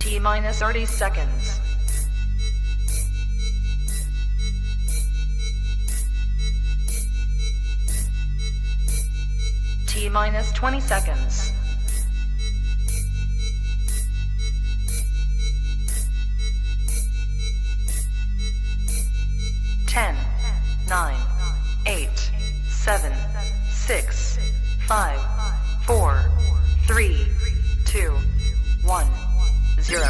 T-minus 30 seconds. T-minus 20 seconds. 10, 9, 8, 7, 6, 5, 4, 3, 2, 1, 0.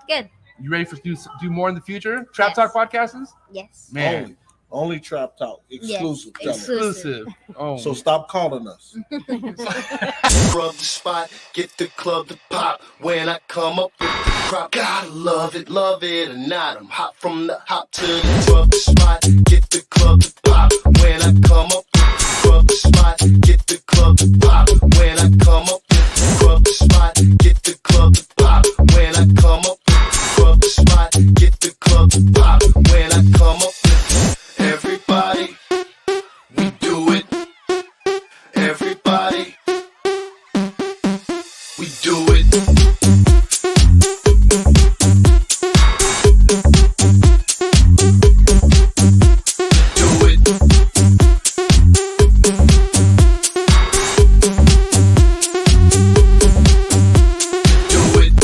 Good. You ready for do more in the future? Trap Talk podcasts? Yes. Man. Only Trap Talk. Exclusive. Yes. Exclusive. Oh. So stop calling us. Rub the spot, get the club to pop. When I come up with the crop, gotta love it or not. I'm hot from the hop to the rub the spot, get the club to pop. When I come up with the rub the spot, get the club to pop. When I come up with the rub the spot, get the club to pop. When I come up with the rub the spot, get the club to pop. When I come up with everybody, we do it. Everybody, we do it. Do it. Do it. Do it.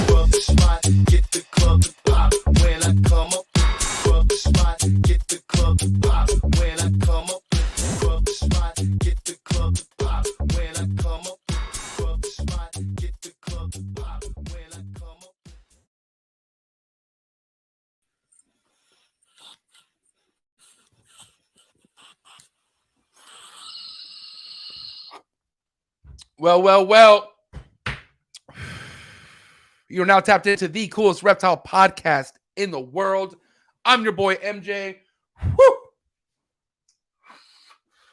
Rub the spot, get the club to pop. When I come up with the rub the spot, get the club to pop. When I come up with the rub the spot, get the club to pop. When I come up with the rub the spot, get the club to pop. When I come up. Well. You're now tapped into the coolest reptile podcast in the world. I'm your boy, MJ. Woo!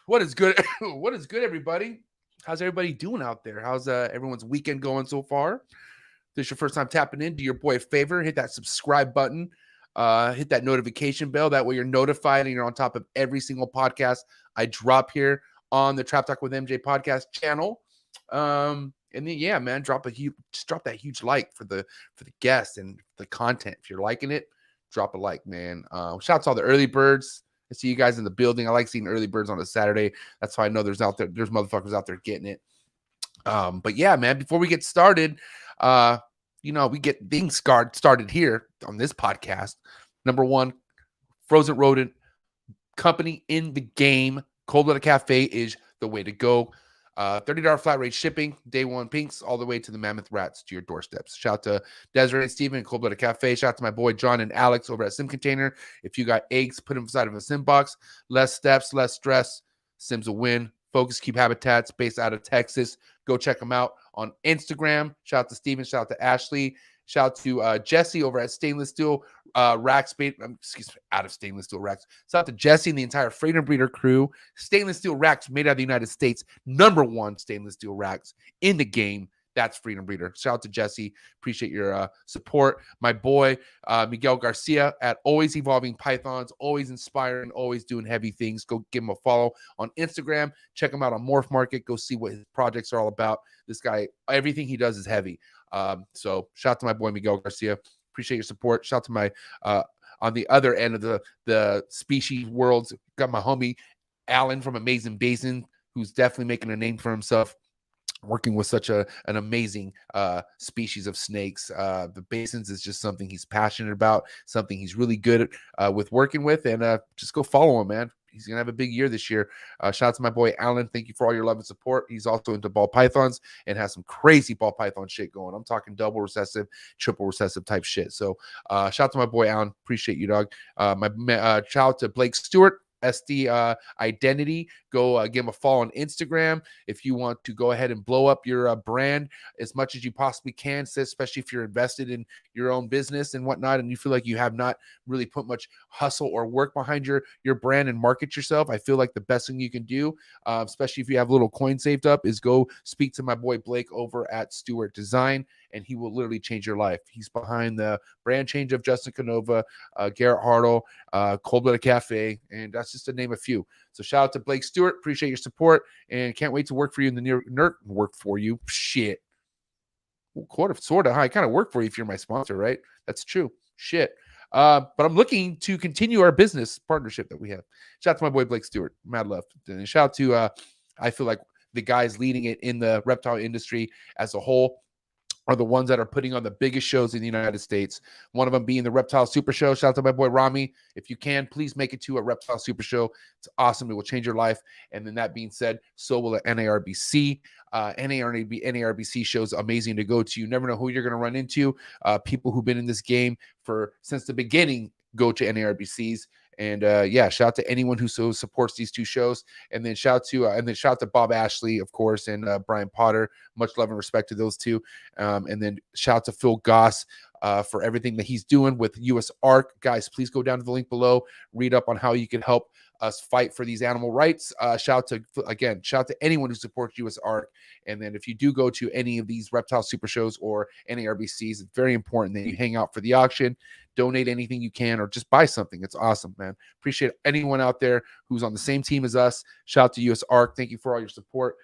What is good? What is good, everybody? How's everybody doing out there? How's everyone's weekend going so far? If this is your first time tapping in, do your boy a favor. Hit that subscribe button. Hit that notification bell. That way you're notified and you're on top of every single podcast I drop here on the Trap Talk with MJ podcast channel. And then, yeah, man, drop that huge like for the guests and the content. If you're liking it, drop a like, man. Shout out to all the early birds. I see you guys in the building. I like seeing early birds on a Saturday. That's how I know there's motherfuckers out there getting it. But yeah, man, before we get started, we get things started here on this podcast. Number one, frozen rodent company in the game. Cold Blooded Cafe is the way to go. $30 flat rate shipping, day one pinks, all the way to the mammoth rats to your doorsteps. Shout out to Desiree and Steven, Cold Blooded Cafe. Shout out to my boy John and Alex over at Sim Container. If you got eggs, put them inside of a Sim box. Less steps, less stress. Sim's a win. Focus Keep Habitats, based out of Texas. Go check them out on Instagram. Shout out to Steven. Shout out to Ashley. Shout out to Jesse over at Stainless Steel Racks. Out of Stainless Steel Racks. Shout out to Jesse and the entire Freedom Breeder crew. Stainless Steel Racks made out of the United States. #1 stainless steel racks in the game. That's Freedom Breeder. Shout out to Jesse. Appreciate your support. My boy, Miguel Garcia at Always Evolving Pythons. Always inspiring. Always doing heavy things. Go give him a follow on Instagram. Check him out on Morph Market. Go see what his projects are all about. This guy, everything he does is heavy. So shout out to my boy, Miguel Garcia. Appreciate your support. Shout out to my, on the other end of the species worlds, got my homie, Alan from Amazing Basin, who's definitely making a name for himself, working with such an amazing species of snakes. The basins is just something he's passionate about, something he's really good with working with, and just go follow him, man. He's going to have a big year this year. Shout out to my boy, Alan. Thank you for all your love and support. He's also into ball pythons and has some crazy ball python shit going. I'm talking double recessive, triple recessive type shit. So shout out to my boy, Alan. Appreciate you, dog. Shout out to Blake Stewart SD identity. Go give them a follow on Instagram if you want to go ahead and blow up your brand as much as you possibly can, especially if you're invested in your own business and whatnot, and you feel like you have not really put much hustle or work behind your brand and market yourself. I feel like the best thing you can do, especially if you have a little coin saved up, is go speak to my boy Blake over at Stewart Design, and he will literally change your life. He's behind the brand change of Justin Canova, Garrett Hartle, Cold Blooded Cafe, and that's just to name a few. So shout out to Blake Stewart. Appreciate your support, and can't wait to work for you in the near work for you. Shit. Well, sort of. I kind of work for you if you're my sponsor, right? That's true. Shit. But I'm looking to continue our business partnership that we have. Shout out to my boy Blake Stewart. Mad love. And shout out to I feel like the guys leading it in the reptile industry as a whole are the ones that are putting on the biggest shows in the United States. One of them being the Reptile Super Show. Shout out to my boy Rami. If you can, please make it to a Reptile Super Show. It's awesome. It will change your life. And then that being said, so will the NARBC. NARBC shows amazing to go to. You never know who you're going to run into. People who've been in this game since the beginning go to NARBCs. And yeah, shout out to anyone who supports these two shows. And then shout out to Bob Ashley, of course, and Brian Potter. Much love and respect to those two. And then shout out to Phil Goss for everything that he's doing with US ARC. Guys, please go down to the link below. Read up on how you can help us fight for these animal rights. Shout out to anyone who supports US ARC. And then if you do go to any of these Reptile Super Shows or NARBCs, it's very important that you hang out for the auction, donate anything you can, or just buy something. It's awesome, man. Appreciate anyone out there who's on the same team as us. Shout out to US ARC. Thank you for all your support.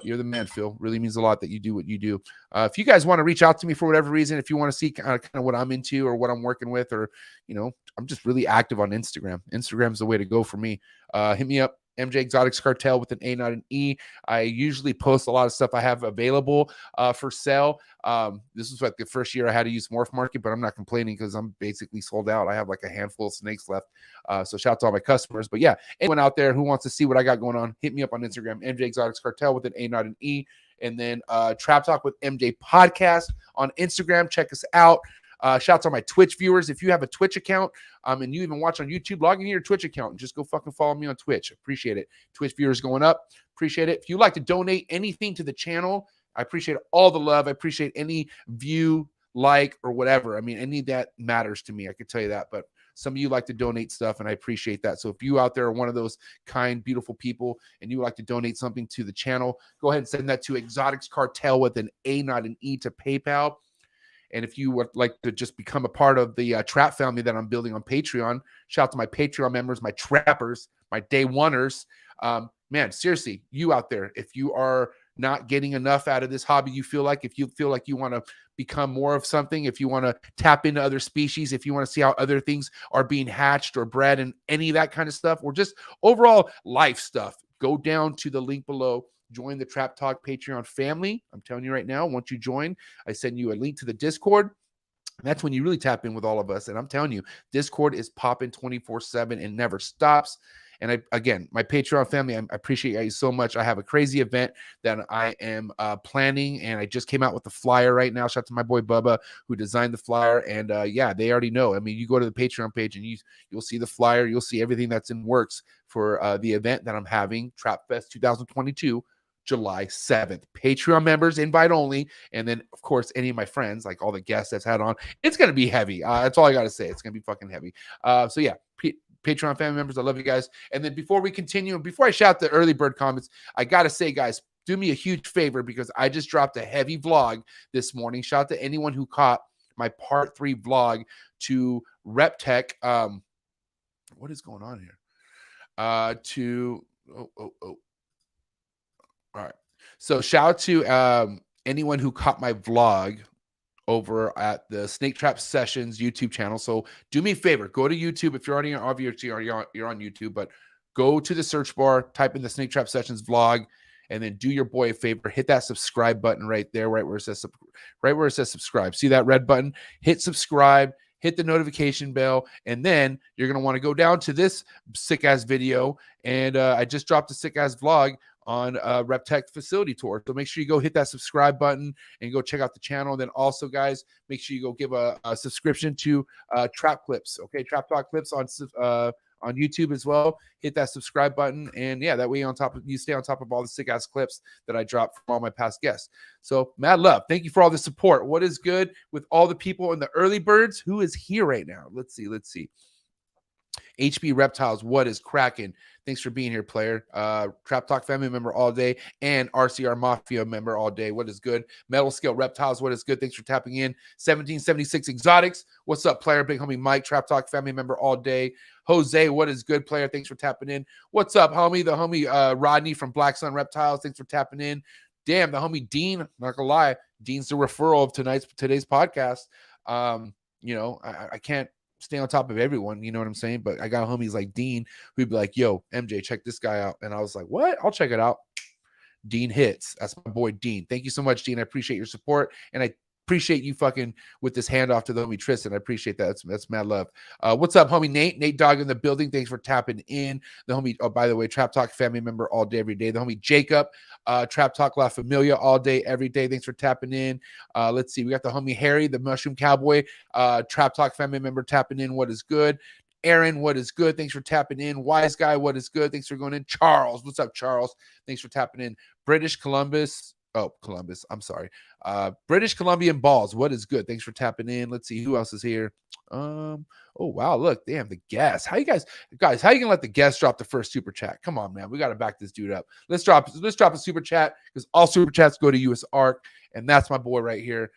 You're the man, Phil. Really means a lot that you do what you do. If you guys want to reach out to me for whatever reason, if you want to see kind of what I'm into or what I'm working with, or, I'm just really active on Instagram. Instagram's the way to go for me. Hit me up. mjexoticscartal with an A, not an E. I usually post a lot of stuff I have available for sale. This was like the first year I had to use Morph Market, but I'm not complaining because I'm basically sold out. I have like a handful of snakes left. So shout out to all my customers. But yeah, anyone out there who wants to see what I got going on, hit me up on Instagram, mjexoticscartal with an A, not an E. And then Trap Talk with MJ Podcast on Instagram. Check us out. Shout out to my Twitch viewers. If you have a Twitch account and you even watch on YouTube, log into your Twitch account and just go fucking follow me on Twitch. Appreciate it. Twitch viewers going up. Appreciate it. If you'd like to donate anything to the channel, I appreciate all the love. I appreciate any view, like, or whatever. I mean, any of that matters to me. I could tell you that. But some of you like to donate stuff, and I appreciate that. So if you out there are one of those kind, beautiful people and you would like to donate something to the channel, go ahead and send that to Exoticscartal with an A, not an E, to PayPal. And if you would like to just become a part of the trap family that I'm building on Patreon, shout out to my Patreon members, my trappers, my day oneers. Man, seriously, you out there, if you are not getting enough out of this hobby, if you feel like you want to become more of something, if you want to tap into other species, if you want to see how other things are being hatched or bred and any of that kind of stuff, or just overall life stuff, go down to the link below. Join the Trap Talk Patreon family. I'm telling you right now, once you join, I send you a link to the Discord. That's when you really tap in with all of us. And I'm telling you, Discord is popping 24/7 and never stops. And again, my Patreon family, I appreciate you so much. I have a crazy event that I am planning, and I just came out with the flyer right now. Shout out to my boy Bubba who designed the flyer. And yeah, they already know. I mean, you go to the Patreon page and you'll see the flyer. You'll see everything that's in works for the event that I'm having, Trap Fest 2022. July 7th. Patreon members, invite only. And then, of course, any of my friends, like all the guests that's had on, it's going to be heavy. That's all I got to say. It's going to be fucking heavy. So yeah, Patreon family members, I love you guys. And then before we continue, before I shout the early bird comments, I got to say, guys, do me a huge favor because I just dropped a heavy vlog this morning. Shout out to anyone who caught my part 3 vlog to Reptile. What is going on here? All right. So shout out to anyone who caught my vlog over at the Snake Trap Sessions YouTube channel. So do me a favor, go to YouTube. If you're already obviously you're on YouTube, but go to the search bar, type in the Snake Trap Sessions vlog, and then do your boy a favor, hit that subscribe button right there, right where it says subscribe. See that red button? Hit subscribe. Hit the notification bell, and then you're going to want to go down to this sick-ass video, and I just dropped a sick-ass vlog on Reptile facility tour. So make sure you go hit that subscribe button and go check out the channel. Then also, guys, make sure you go give a subscription to Trap Clips, okay? Trap Talk Clips on on YouTube as well. Hit that subscribe button, and yeah, that way you stay on top of all the sick ass clips that I drop from all my past guests. So mad love. Thank you for all the support. What is good with all the people in the early birds? Who is here right now? Let's see. HB Reptiles, what is cracking? Thanks for being here, player. Trap Talk family member all day, and RCR Mafia member all day. What is good? Metal Scale Reptiles, what is good? Thanks for tapping in. 1776 Exotics, what's up, player? Big homie Mike, Trap Talk family member all day. Jose, what is good, player? Thanks for tapping in. What's up, homie? The homie Rodney from Black Sun Reptiles, thanks for tapping in. Damn, the homie Dean, not gonna lie, Dean's the referral of today's podcast. I can't stay on top of everyone, you know what I'm saying? But I got homies like Dean who'd be like, yo, MJ, check this guy out. And I was like, what? I'll check it out. Dean hits. That's my boy Dean. Thank you so much, Dean. I appreciate your support. And I appreciate you fucking with this handoff to the homie Tristan. I appreciate that. That's mad love. What's up, homie Nate Dogg in the building. Thanks for tapping in. The homie, oh, by the way, Trap Talk family member all day, every day. The homie Jacob, Trap Talk La Familia all day, every day. Thanks for tapping in. Let's see. We got the homie Harry, the Mushroom Cowboy, Trap Talk family member tapping in. What is good? Aaron, what is good? Thanks for tapping in. Wise Guy, what is good? Thanks for going in. Charles, what's up, Charles? Thanks for tapping in. British Columbus. I'm sorry. British Columbian Balls, what is good? Thanks for tapping in. Let's see who else is here. Oh wow, look, damn, the guest. How you guys, how you gonna let the guest drop the first super chat? Come on, man. We gotta back this dude up. Let's drop a super chat, because all super chats go to US Arc, and that's my boy right here.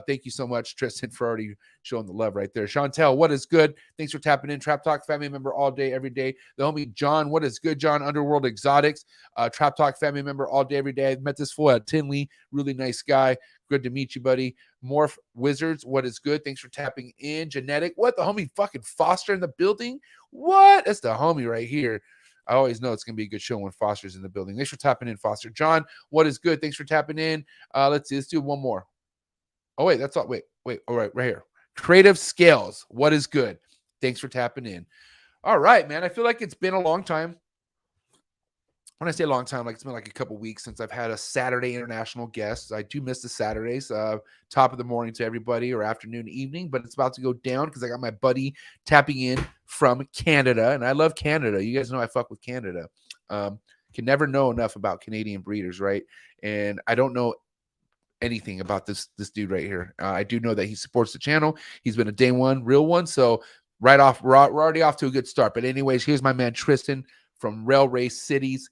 Thank you so much, Tristan, for already showing the love right there. Chantel, what is good? Thanks for tapping in. Trap Talk family member all day, every day. The homie John, what is good? John Underworld Exotics, Trap Talk family member all day, every day. I met this fool at Tinley, really nice guy. Good to meet you, buddy. Morph Wizards, what is good? Thanks for tapping in. Genetic, what? The homie fucking Foster in the building? What? That's the homie right here. I always know it's going to be a good show when Foster's in the building. Thanks for tapping in, Foster. John, what is good? Thanks for tapping in. Let's see. Let's do one more. Oh, wait. That's all. Wait. All right. Right here. Creative Scales, what is good? Thanks for tapping in. All right, man. I feel like it's been a long time. When I say a long time, like it's been like a couple weeks since I've had a Saturday international guest. I do miss the Saturdays. Top of the morning to everybody, or afternoon, evening, but it's about to go down because I got my buddy tapping in from Canada, and I love Canada. You guys know I fuck with Canada. Can never know enough about Canadian breeders, right? And I don't know anything about this dude right here. I do know that he supports the channel. He's been a day one, real one. So right off, we're already off to a good start. But anyways, here's my man Tristan from Rail Race Cities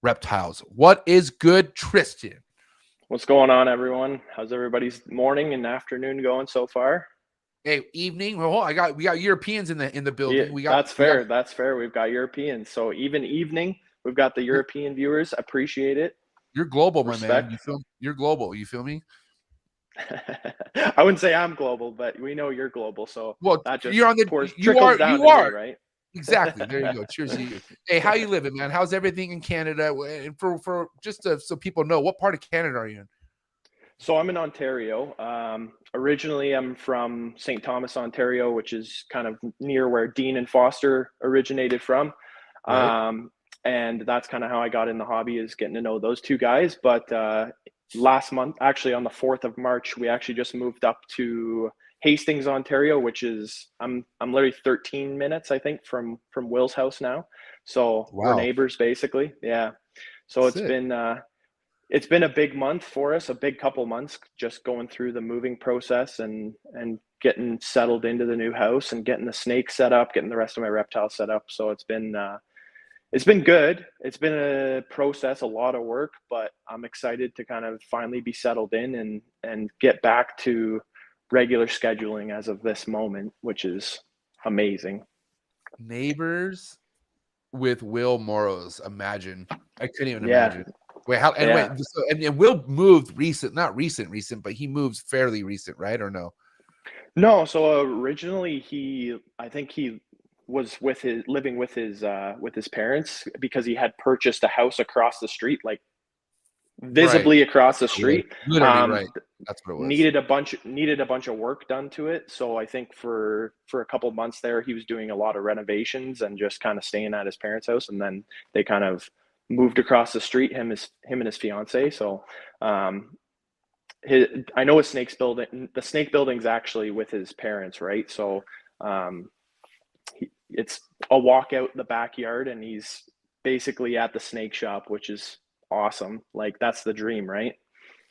Reptiles. What is good, Tristan? What's going on, everyone? How's everybody's morning and afternoon going so far? Hey, evening. Well, we got Europeans in the building. Yeah, that's fair. That's fair. We've got Europeans. So even evening, we've got the European viewers. Appreciate it. You're global, Respect. My man. You're global. You feel me? I wouldn't say I'm global, but we know you're global. So well, that just you're on the trickles down to me, right? Exactly. There you go. Cheers to you. Hey, how you living, man? How's everything in Canada? And for just so people know, what part of Canada are you in? So I'm in Ontario. Originally, I'm from St. Thomas, Ontario, which is kind of near where Dean and Foster originated from. Right. And that's kind of how I got in the hobby, is getting to know those two guys. But last month, actually on the 4th of March, we actually just moved up to Hastings, Ontario, which is I'm literally 13 minutes, I think, from Will's house now. So We're neighbors basically. Yeah. So it's been a big month for us, a big couple months, just going through the moving process and getting settled into the new house and getting the snake set up, getting the rest of my reptile set up. So it's been good. It's been a process, a lot of work, but I'm excited to kind of finally be settled in and get back to regular scheduling as of this moment, which is amazing. Neighbors with Will Morrows. Imagine. I couldn't even imagine. Wait, how? And wait, so, and Will moved not recent, but he moved fairly recent, right? Or no? No. So originally, I think he was living with his parents, because he had purchased a house across the street, like visibly across the street. Literally, right. That's what it was. Needed a bunch of work done to it. So I think for a couple months there, he was doing a lot of renovations and just kind of staying at his parents' house. And then they kind of moved across the street, him and his fiance. So I know the snake building's actually with his parents, right? So it's a walk out the backyard and he's basically at the snake shop, which is awesome. Like that's the dream, right?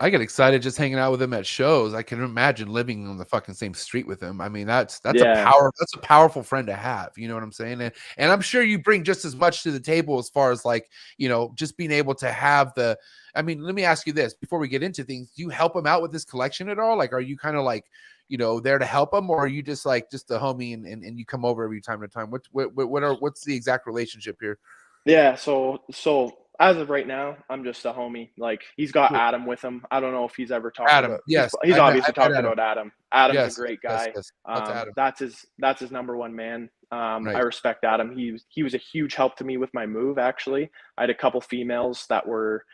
I get excited just hanging out with him at shows. I can imagine living on the fucking same street with him. I mean, that's Yeah. a powerful friend to have. You know what I'm saying? And I'm sure you bring just as much to the table as far as like, you know, just being able to have the. I mean, let me ask you this before we get into things. Do you help him out with this collection at all? Like, are you kind of like, you know, there to help him, or are you just like just a homie and you come over every time to time? What's the exact relationship here? Yeah, so as of right now, I'm just a homie. Like he's got Cool. Adam with him. I don't know if he's ever talked Adam, about. yes, He's obviously talked Adam. about Adam. Adam's Yes, a great yes, guy. yes. That's Adam. That's his number one man. Right. I respect Adam. He was a huge help to me with my move. Actually, I had a couple females that were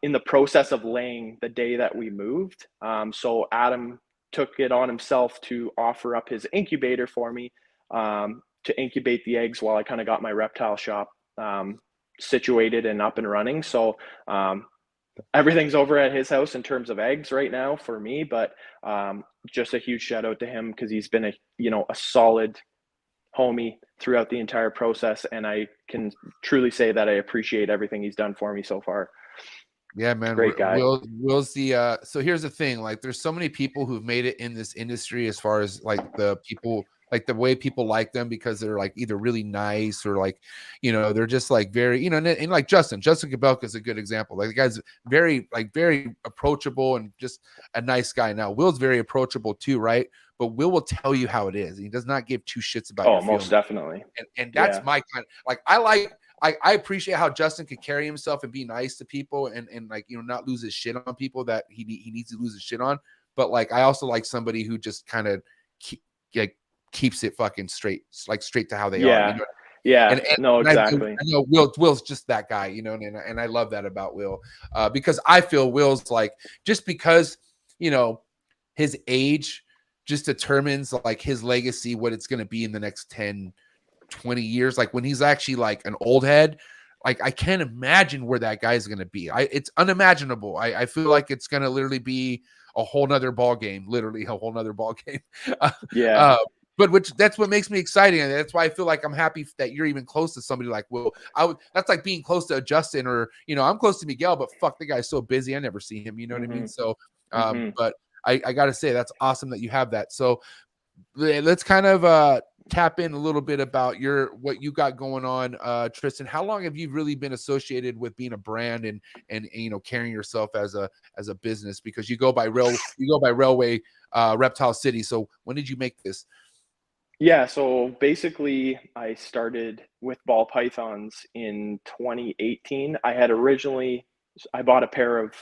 in the process of laying the day that we moved. So Adam took it on himself to offer up his incubator for me to incubate the eggs while I kind of got my reptile shop situated and up and running. So everything's over at his house in terms of eggs right now for me, but just a huge shout out to him because he's been a solid homie throughout the entire process, and I can truly say that I appreciate everything he's done for me so far. Yeah, man. Great guy. Will's the so here's the thing, like there's so many people who've made it in this industry as far as like the people, like the way people like them because they're like either really nice or like, you know, they're just like very, you know, and like Justin Kabelka is a good example. Like the guy's very approachable and just a nice guy. Now Will's very approachable too, right? But Will tell you how it is. He does not give two shits about your most definitely. And that's my kind. Like I appreciate how Justin could carry himself and be nice to people and like, you know, not lose his shit on people that he needs to lose his shit on. But like, I also like somebody who just kind of keeps it fucking straight, like straight to how they are. You know? Yeah. And no, exactly. I know Will's just that guy, you know, and I love that about Will because I feel Will's like, just because, you know, his age just determines like his legacy, what it's going to be in the next 10, 20 years. Like when he's actually like an old head, like I can't imagine where that guy's going to be. It's unimaginable. I feel like it's going to literally be a whole nother ball game, literally a whole nother ball game. But that's what makes me exciting. And that's why I feel like I'm happy that you're even close to somebody like Will. That's like being close to Justin or, you know, I'm close to Miguel, but fuck, the guy's so busy. I never see him. You know what I mean? So, but I got to say, that's awesome that you have that. So let's kind of tap in a little bit about what you got going on, Tristan. How long have you really been associated with being a brand and you know, carrying yourself as a business? Because you go by Railway Reptile City. So when did you make this? Yeah, so basically I started with ball pythons in 2018. I bought a pair of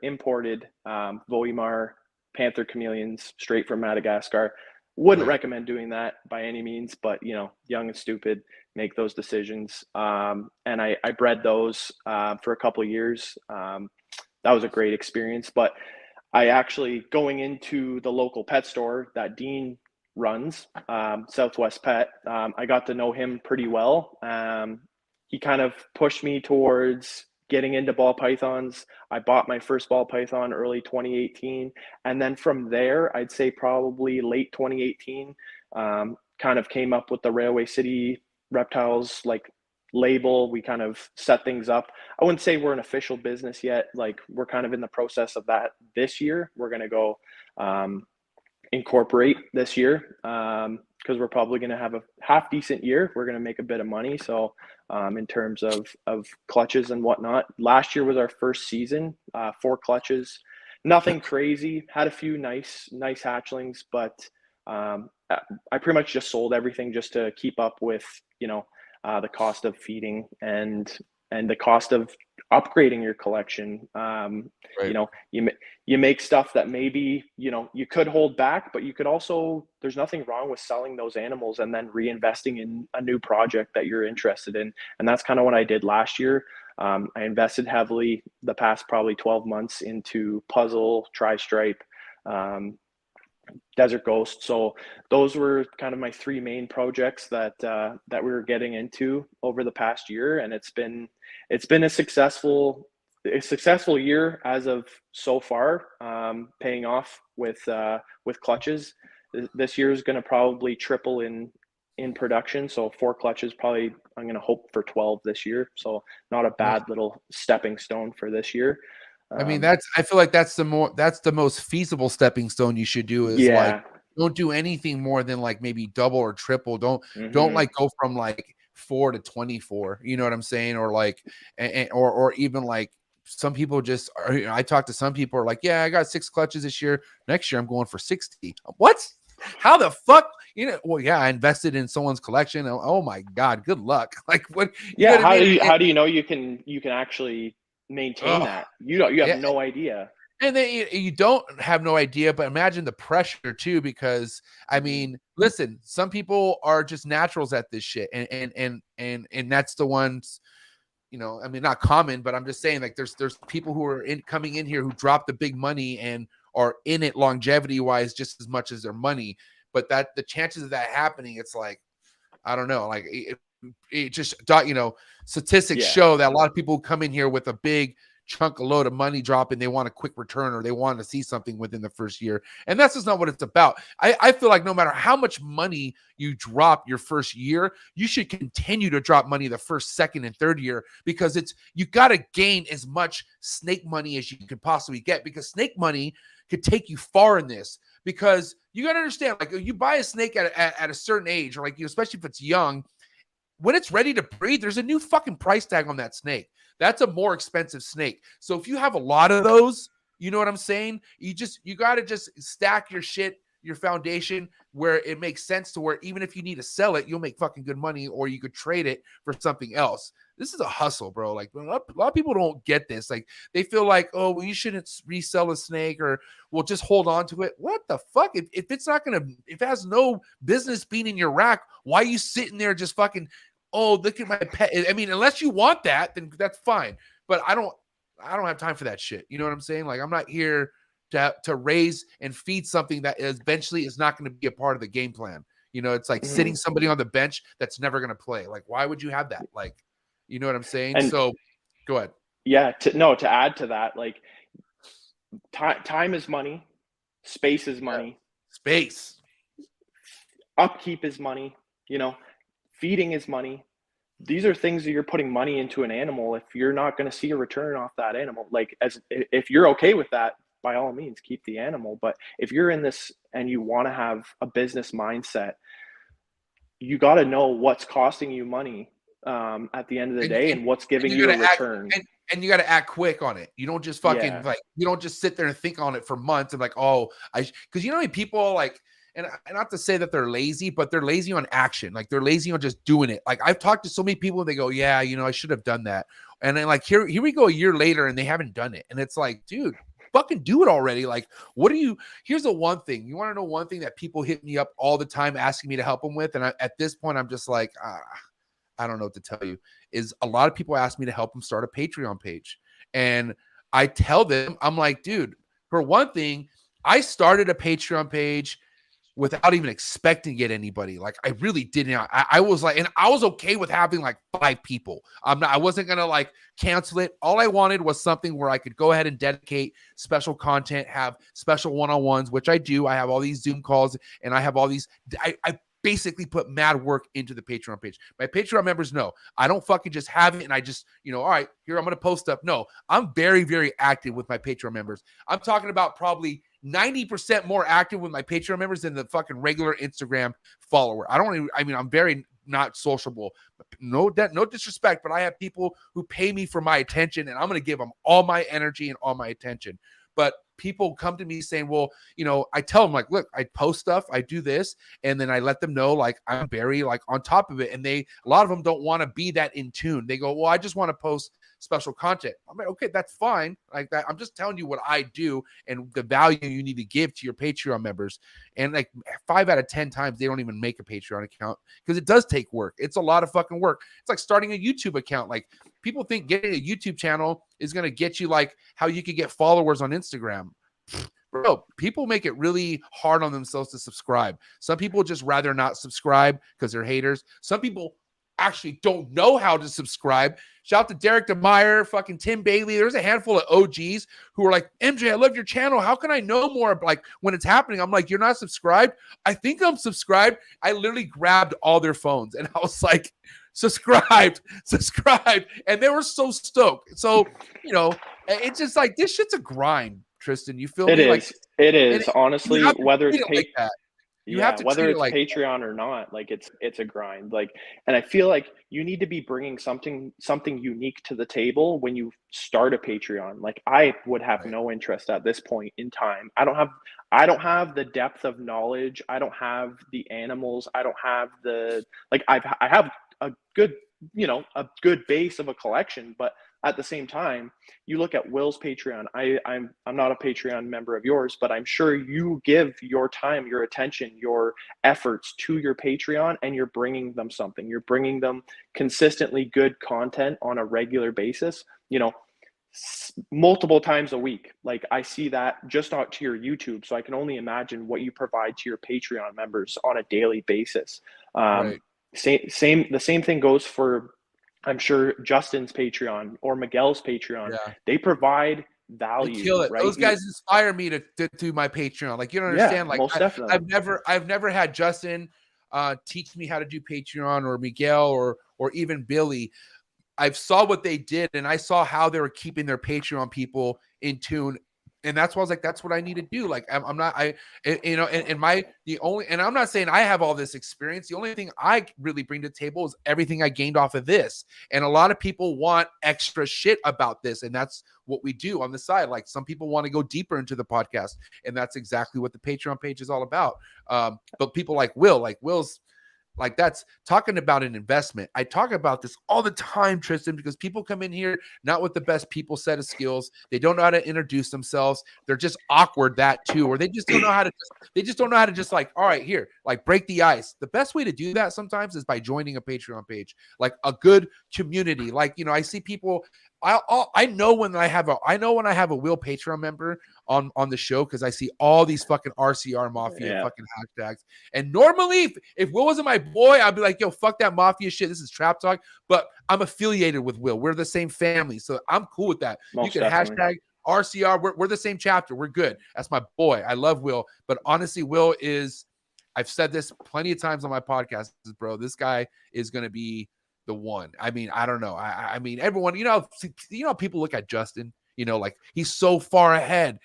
imported Voimar panther chameleons straight from Madagascar. Wouldn't recommend doing that by any means, but you know, young and stupid, make those decisions. And I bred those for a couple of years. That was a great experience, but I actually, going into the local pet store that Dean runs, Southwest Pet, I got to know him pretty well. He kind of pushed me towards getting into ball pythons. I bought my first ball python early 2018. And then from there, I'd say probably late 2018, kind of came up with the Railway City Reptiles like label. We kind of set things up. I wouldn't say we're an official business yet. Like we're kind of in the process of that this year. We're going to go incorporate this year because we're probably going to have a half decent year. We're going to make a bit of money. So in terms of clutches and whatnot, last year was our first season, 4 clutches, nothing crazy, had a few nice hatchlings, but I pretty much just sold everything just to keep up with, you know, the cost of feeding and the cost of upgrading your collection. You know, you make stuff that maybe, you know, you could hold back, but you could also, there's nothing wrong with selling those animals and then reinvesting in a new project that you're interested in. And that's kind of what I did last year. I invested heavily the past probably 12 months into Puzzle, Tri-Stripe, Desert Ghost. So those were kind of my 3 main projects that we were getting into over the past year, and it's been a successful year as of so far, paying off with clutches. this year is going to probably triple in production. So 4 clutches, probably I'm going to hope for 12 this year. So not a bad little stepping stone for this year. I mean, I feel like that's the most feasible stepping stone you should do is like, don't do anything more than like maybe double or triple. Don't like go from like 4 to 24. You know what I'm saying? Or like, or even like some people just are, I talk to some people are like, yeah, I got 6 clutches this year. Next year I'm going for 60. What? How the fuck? You know, well, yeah, I invested in someone's collection. Oh my God, good luck. Like what? Yeah. How do you know you can actually maintain that? You have no idea. And then you don't have no idea, but imagine the pressure too, because I mean, listen, some people are just naturals at this shit. And that's the ones, you know, I mean, not common, but I'm just saying like there's people who are coming in here who drop the big money and are in it longevity wise just as much as their money. But that the chances of that happening, it's like, I don't know, like it just, you know, statistics show that a lot of people come in here with a big chunk of load of money drop and they want a quick return or they want to see something within the first year. And that's just not what it's about. I feel like no matter how much money you drop your first year, you should continue to drop money the first, second, and third year, because you got to gain as much snake money as you can possibly get, because snake money could take you far in this. Because you got to understand, like you buy a snake at a certain age, or like, especially if it's young, when it's ready to breed, there's a new fucking price tag on that snake. That's a more expensive snake. So if you have a lot of those, you know what I'm saying? You got to just stack your shit, your foundation where it makes sense to where even if you need to sell it, you'll make fucking good money, or you could trade it for something else. This is a hustle, bro. Like a lot of people don't get this. Like they feel like, oh, well, you shouldn't resell a snake, or we'll just hold on to it. What the fuck? If it's not going to, if it has no business being in your rack, why are you sitting there just fucking, oh, look at my pet? I mean, unless you want that, then that's fine. But I don't have time for that shit. You know what I'm saying? Like I'm not here to raise and feed something that eventually is not going to be a part of the game plan. You know, it's like sitting somebody on the bench that's never going to play. Like, why would you have that? Like, you know what I'm saying? And so go ahead. Yeah. To add to that, like time is money, space is money, space, upkeep is money, you know, feeding is money. These are things that you're putting money into an animal. If you're not going to see a return off that animal, like if you're okay with that, by all means, keep the animal. But if you're in this and you want to have a business mindset, you got to know what's costing you money at the end of the day and what's giving you a return. And you got to act quick on it. You don't just fucking like, you don't just sit there and think on it for months and like, oh, because you know how many people like, and not to say that they're lazy, but they're lazy on action. Like they're lazy on just doing it. Like I've talked to so many people and they go, yeah, you know, I should have done that. And then like, here we go a year later and they haven't done it. And it's like, dude, fucking do it already. Like, here's the one thing, you want to know one thing that people hit me up all the time asking me to help them with. And at this point, I'm just like, I don't know what to tell you, is a lot of people ask me to help them start a Patreon page. And I tell them, I'm like, dude, for one thing, I started a Patreon page without even expecting to get anybody. Like I really didn't. I was like, and I was okay with having like 5 people. I wasn't going to like cancel it. All I wanted was something where I could go ahead and dedicate special content, have special one-on-ones, which I do. I have all these Zoom calls and I have all these, I basically put mad work into the Patreon page. My Patreon members know I don't fucking just have it and I just, you know, all right, here, I'm going to post up. No, I'm very, very active with my Patreon members. I'm talking about probably 90% more active with my Patreon members than the fucking regular Instagram follower. I'm very not sociable. No disrespect, but I have people who pay me for my attention and I'm going to give them all my energy and all my attention. But people come to me saying, well, you know, I tell them like, look, I post stuff, I do this, and then I let them know like I'm very like on top of it. And a lot of them don't want to be that in tune. They go, well, I just want to post special content. I'm like, okay, that's fine. Like that. I'm just telling you what I do and the value you need to give to your Patreon members. And like 5 out of 10 times they don't even make a Patreon account because it does take work. It's a lot of fucking work. It's like starting a YouTube account. Like people think getting a YouTube channel is going to get you like how you could get followers on Instagram. Bro, people make it really hard on themselves to subscribe. Some people just rather not subscribe because they're haters. Some people actually don't know how to subscribe. Shout out to Derek DeMeyer, fucking Tim Bailey. There's a handful of OGs who are like, MJ, I love your channel. How can I know more? Like when it's happening, I'm like, you're not subscribed? I think I'm subscribed. I literally grabbed all their phones and I was like, subscribed. And they were so stoked. So, it's just like, this shit's a grind, Tristan. You feel me? It is. Honestly, whether it's you have to whether treat it's it like Patreon or not, like it's a grind. Like, and I feel like you need to be bringing something unique to the table when you start a Patreon. Like I would have no interest at this point in time. I don't have the depth of knowledge. I don't have the animals. I don't have I have a good, a good base of a collection, but at the same time, you look at Will's Patreon. I'm not a Patreon member of yours, but I'm sure you give your time, your attention, your efforts to your Patreon, and you're bringing them something. You're bringing them consistently good content on a regular basis, multiple times a week. Like I see that just not to your YouTube. So I can only imagine what you provide to your Patreon members on a daily basis. Right. The same thing goes for, I'm sure, Justin's Patreon or Miguel's Patreon. Yeah. They provide value. They kill it. Right? Those guys inspire me to do my Patreon. Like, you don't understand. Like, most definitely. I've never had Justin teach me how to do Patreon, or Miguel, or even Billy. I saw what they did, and I saw how they were keeping their Patreon people in tune. And that's why I was like, that's what I need to do. Like, I'm not, and I'm not saying I have all this experience. The only thing I really bring to the table is everything I gained off of this. And a lot of people want extra shit about this. And that's what we do on the side. Like some people want to go deeper into the podcast, and that's exactly what the Patreon page is all about. But people like Will's, like that's talking about an investment. I talk about this all the time, Tristan, because people come in here not with the best people set of skills. They don't know how to introduce themselves. They're just awkward that too, or they just don't know how to just like, all right, here, like break the ice. The best way to do that sometimes is by joining a Patreon page, like a good community. Like, I see people. I know when I have a Will Patreon member on the show, because I see all these fucking RCR Mafia fucking hashtags. And normally, if Will wasn't my boy, I'd be like, yo, fuck that Mafia shit. This is Trap Talk. But I'm affiliated with Will. We're the same family, so I'm cool with that. Most you can definitely. hashtag RCR. We're the same chapter. We're good. That's my boy. I love Will. But honestly, Will is, I've said this plenty of times on my podcast, bro. This guy is going to be the one. I mean, I don't know. I mean, everyone, people look at Justin, like he's so far ahead.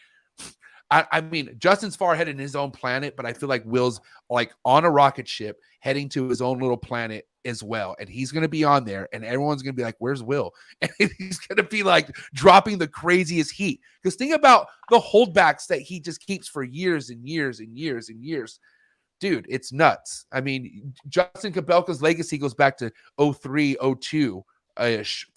I mean, Justin's far ahead in his own planet, but I feel like Will's like on a rocket ship heading to his own little planet as well. And he's going to be on there, and everyone's going to be like, where's Will? And he's going to be like dropping the craziest heat. Because think about the holdbacks that he just keeps for years and years and years and years. Dude, it's nuts. I mean, Justin Kabelka's legacy goes back to 03, 02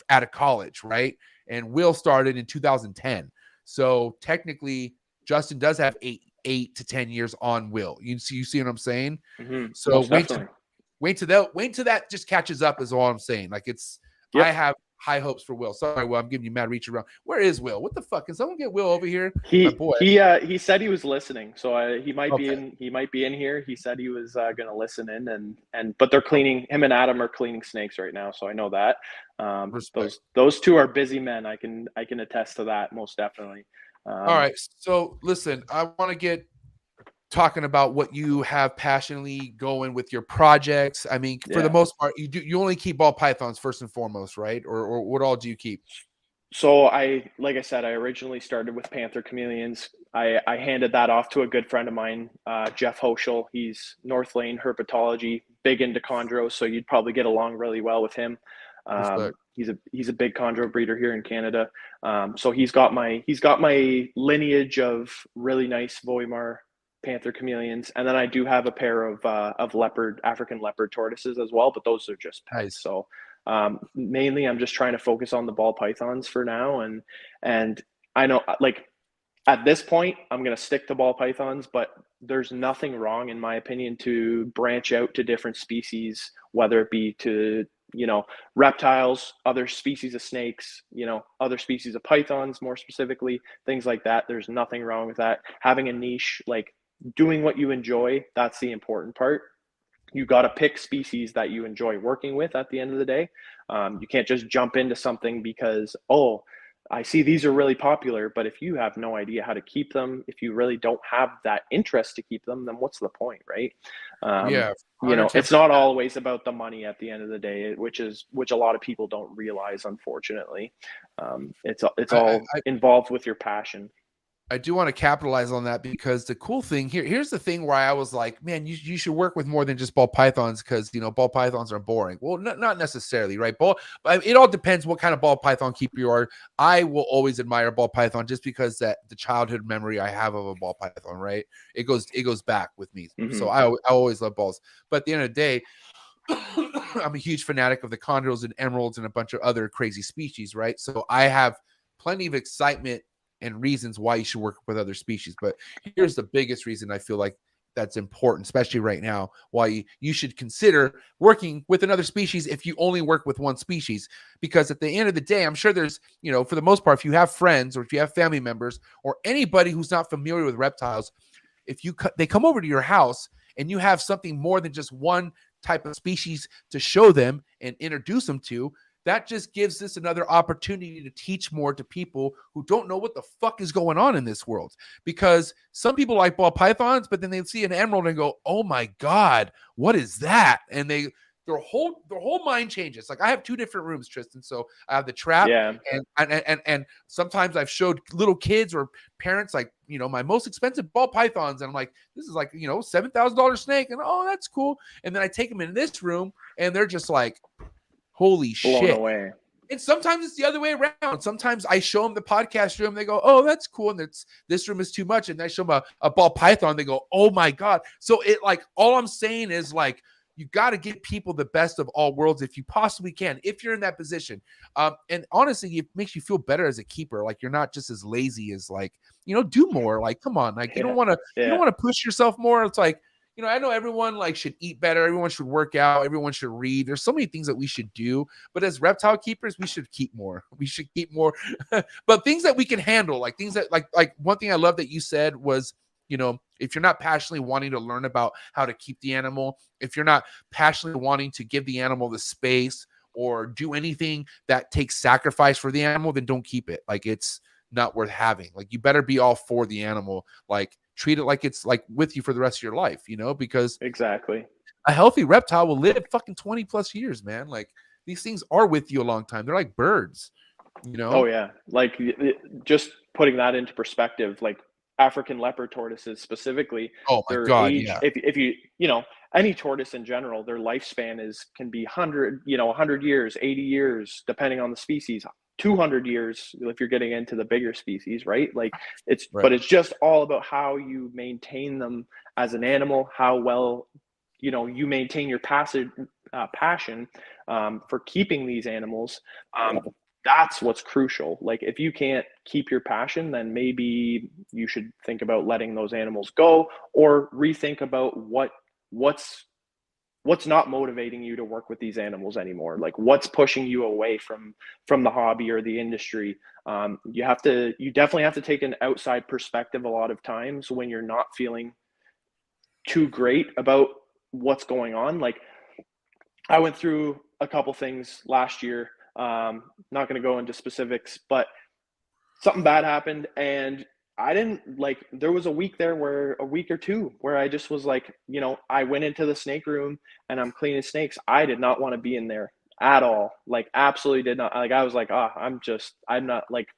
out of college, right? And Will started in 2010. So technically, Justin does have 8 to 10 years on Will. You see what I'm saying? Mm-hmm. So wait till that just catches up is all I'm saying. Like I have high hopes for Will. Sorry, Will, I'm giving you mad reach around. Where is Will? What the fuck? Can someone get Will over here? He said he was listening, so he might be in. He might be in here. He said he was going to listen in, but they're cleaning. Him and Adam are cleaning snakes right now, so I know that. Those two are busy men. I can attest to that most definitely. All right, so listen, I want to get talking about what you have passionately going with your projects. I mean, for the most part, you only keep ball pythons first and foremost, right? Or what all do you keep? So like I said, I originally started with panther chameleons. I handed that off to a good friend of mine, Jeff Hoschel. He's North Lane herpetology, big into chondros, so you'd probably get along really well with him. He's a big chondro breeder here in Canada. So he's got my lineage of really nice Voimar panther chameleons, and then I do have a pair of African leopard tortoises as well, but those are just pets. Nice. So mainly I'm just trying to focus on the ball pythons for now, and I know, like, at this point I'm going to stick to ball pythons, but there's nothing wrong, in my opinion, to branch out to different species, whether it be to reptiles, other species of snakes, other species of pythons, more specifically, things like that. There's nothing wrong with that. Having a niche, like doing what you enjoy, that's the important part. you got to pick species that you enjoy working with at the end of the day. You can't just jump into something because, oh, I see these are really popular, but if you have no idea how to keep them, if you really don't have that interest to keep them, then what's the point, right? Yeah, You know, 110%. it's not always about the money at the end of the day, which a lot of people don't realize, unfortunately. It's all involved with your passion. I do want to capitalize on that because the cool thing here's the thing where I was like, man, you should work with more than just ball pythons because, you know, ball pythons are boring. Well, not necessarily, right? It all depends what kind of ball python keeper you are. I will always admire ball python just because that the childhood memory I have of a ball python, right? It goes back with me. Mm-hmm. So I always love balls. But at the end of the day, I'm a huge fanatic of the chondros and emeralds and a bunch of other crazy species, right? So I have plenty of excitement and reasons why you should work with other species. But here's the biggest reason I feel like that's important, especially right now, why you should consider working with another species if you only work with one species. Because at the end of the day, I'm sure there's, you know, for the most part, if you have friends or if you have family members or anybody who's not familiar with reptiles, if they come over to your house and you have something more than just one type of species to show them and introduce them to, that just gives this another opportunity to teach more to people who don't know what the fuck is going on in this world. Because some people like ball pythons, but then they see an emerald and go, "Oh my God, what is that?" And their whole mind changes. Like I have 2 different rooms, Tristan. So I have the trap, and sometimes I've showed little kids or parents like, you know, my most expensive ball pythons, and I'm like, this is like, you know, $7,000 snake, and oh, that's cool. And then I take them in this room, and they're just like, holy blown shit. Away. And sometimes it's the other way around. Sometimes I show them the podcast room. They go, oh, that's cool. And this room is too much. And I show them a ball python. They go, oh my God. So it like, all I'm saying is like, you got to give people the best of all worlds if you possibly can, if you're in that position. And honestly, it makes you feel better as a keeper. Like you're not just as lazy as like, you know, do more. Like, come on. Like you don't want to push yourself more. It's like, you know, I know everyone like should eat better. Everyone should work out. Everyone should read. There's so many things that we should do. But as reptile keepers, we should keep more. We should keep more. But things that we can handle, like things that like one thing I love that you said was, you know, if you're not passionately wanting to learn about how to keep the animal, if you're not passionately wanting to give the animal the space or do anything that takes sacrifice for the animal, then don't keep it. Like it's not worth having. Like you better be all for the animal. Like treat it like it's like with you for the rest of your life, you know, because exactly a healthy reptile will live fucking 20 plus years, man. Like these things are with you a long time. They're like birds, you know? Oh yeah. Like just putting that into perspective, like African leopard tortoises specifically. Oh my God. Age, yeah. If you know, any tortoise in general, their lifespan can be 100 years, 80 years, depending on the species. 200 years if you're getting into the bigger species, right? Like it's right. But it's just all about how you maintain them as an animal, how well you maintain your passion for keeping these animals. That's what's crucial. Like if you can't keep your passion, then maybe you should think about letting those animals go or rethink about what's not motivating you to work with these animals anymore. Like what's pushing you away from the hobby or the industry. You definitely have to take an outside perspective a lot of times when you're not feeling too great about what's going on. Like I went through a couple things last year. Not going to go into specifics, but something bad happened and I didn't there was a week or two where I just was like, I went into the snake room and I'm cleaning snakes. I did not want to be in there at all. Like absolutely did not. Like I was like, I'm not like,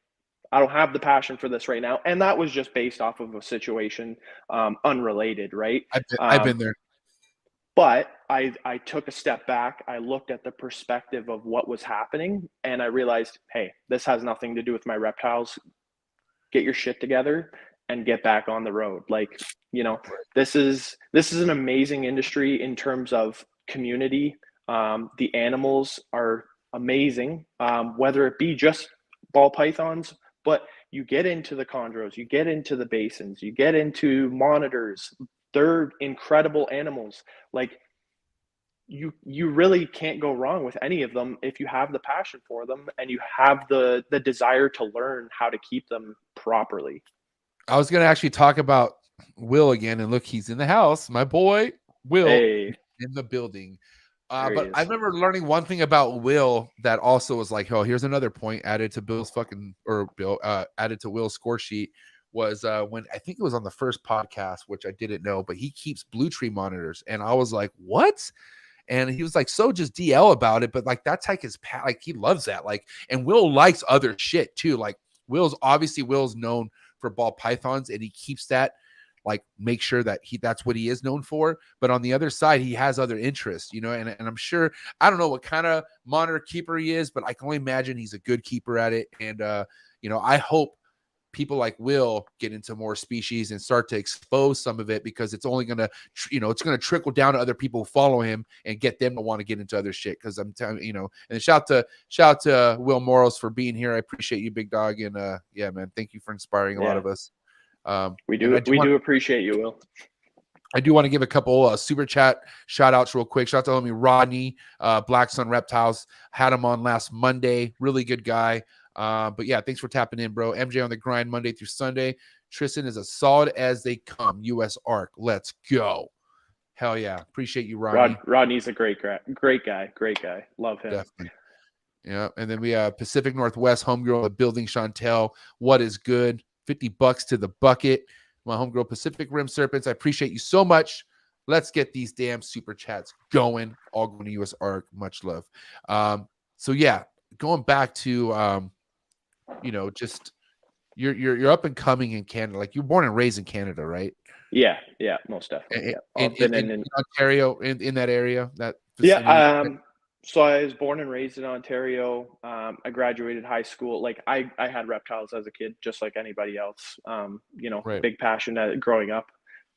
I don't have the passion for this right now. And that was just based off of a situation, unrelated. Right. I've been there. But I took a step back. I looked at the perspective of what was happening and I realized, hey, this has nothing to do with my reptiles. Get your shit together and get back on the road. Like, this is an amazing industry in terms of community. The animals are amazing, whether it be just ball pythons, but you get into the chondros, you get into the basins, you get into monitors. They're incredible animals. Like you really can't go wrong with any of them if you have the passion for them and you have the desire to learn how to keep them properly. I was going to actually talk about Will again, and look, he's in the house. My boy, Will. Hey. in the building. There he But I is. remember learning one thing about Will that also was like, oh, here's another point added to Bill's added to Will's score sheet was when I think it was on the first podcast, which I didn't know, but he keeps Blue Tree monitors. And I was like, what? And he was like, so just DL about it. But like, that's like his like, he loves that. Like, and Will likes other shit too. Like Will's known for ball pythons, and he keeps that, like, make sure that that's what he is known for. But on the other side, he has other interests, you know, and I'm sure, I don't know what kind of monitor keeper he is, but I can only imagine he's a good keeper at it. And, you know, I hope people like Will get into more species and start to expose some of it, because it's only going to, you know, it's going to trickle down to other people who follow him and get them to want to get into other shit. Cause I'm telling you, know, and shout out to Will Morris for being here. I appreciate you, big dog. And, yeah, man, thank you for inspiring a lot of us. We do appreciate you, Will. I do want to give a couple super chat shout outs real quick. Shout out to homie Rodney, Black Sun Reptiles. Had him on last Monday. Really good guy. But yeah, thanks for tapping in, bro. MJ on the grind Monday through Sunday. Tristan is as solid as they come. US ARC. Let's go. Hell yeah. Appreciate you, Rodney. Rodney's a great guy. Love him. Definitely. Yeah. And then we have Pacific Northwest homegirl, the building, Chantel. What is good? $50 to the bucket. My homegirl, Pacific Rim Serpents. I appreciate you so much. Let's get these damn super chats going. All going to US ARC. Much love. So yeah, going back to you know, just you're up and coming in Canada. Like, you're born and raised in Canada, right? Yeah, most definitely. In Ontario, in that area, that vicinity. So I was born and raised in Ontario. I graduated high school. Like, I had reptiles as a kid, just like anybody else. You know, right. Big passion at growing up.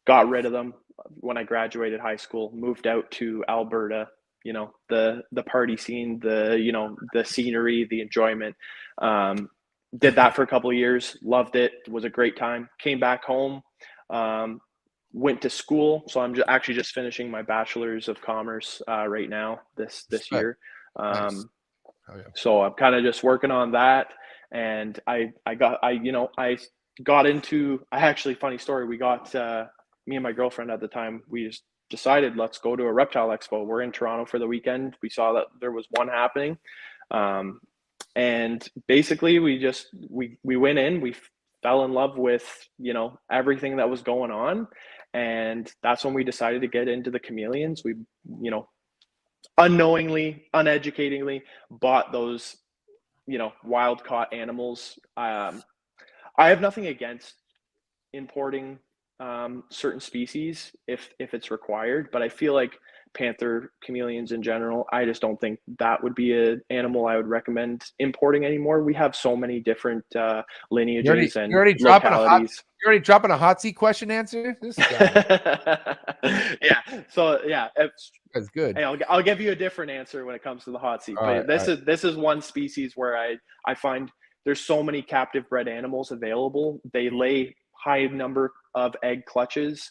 Got rid of them when I graduated high school. Moved out to Alberta. You know, the party scene, the scenery, the enjoyment. Did that for a couple of years. Loved it. It was a great time. Came back home. Went to school, so I'm actually just finishing my bachelor's of commerce right now this year. Nice. So I'm kind of just working on that, and I got into. Funny story. We got me and my girlfriend at the time. We just decided, let's go to a reptile expo. We're in Toronto for the weekend. We saw that there was one happening, and basically we went in. We fell in love with, you know, everything that was going on. And that's when we decided to get into the chameleons. We, you know, unknowingly, uneducatedly bought those, you know, wild caught animals. I have nothing against importing certain species if it's required, but I feel like panther chameleons in general, I just don't think that would be an animal I would recommend importing anymore. We have so many different lineages and localities. You're already dropping a hot seat question answer? This guy. Yeah. So yeah, that's good. Hey, I'll give you a different answer when it comes to the hot seat. But this is one species where I find there's so many captive bred animals available. They lay high number of egg clutches.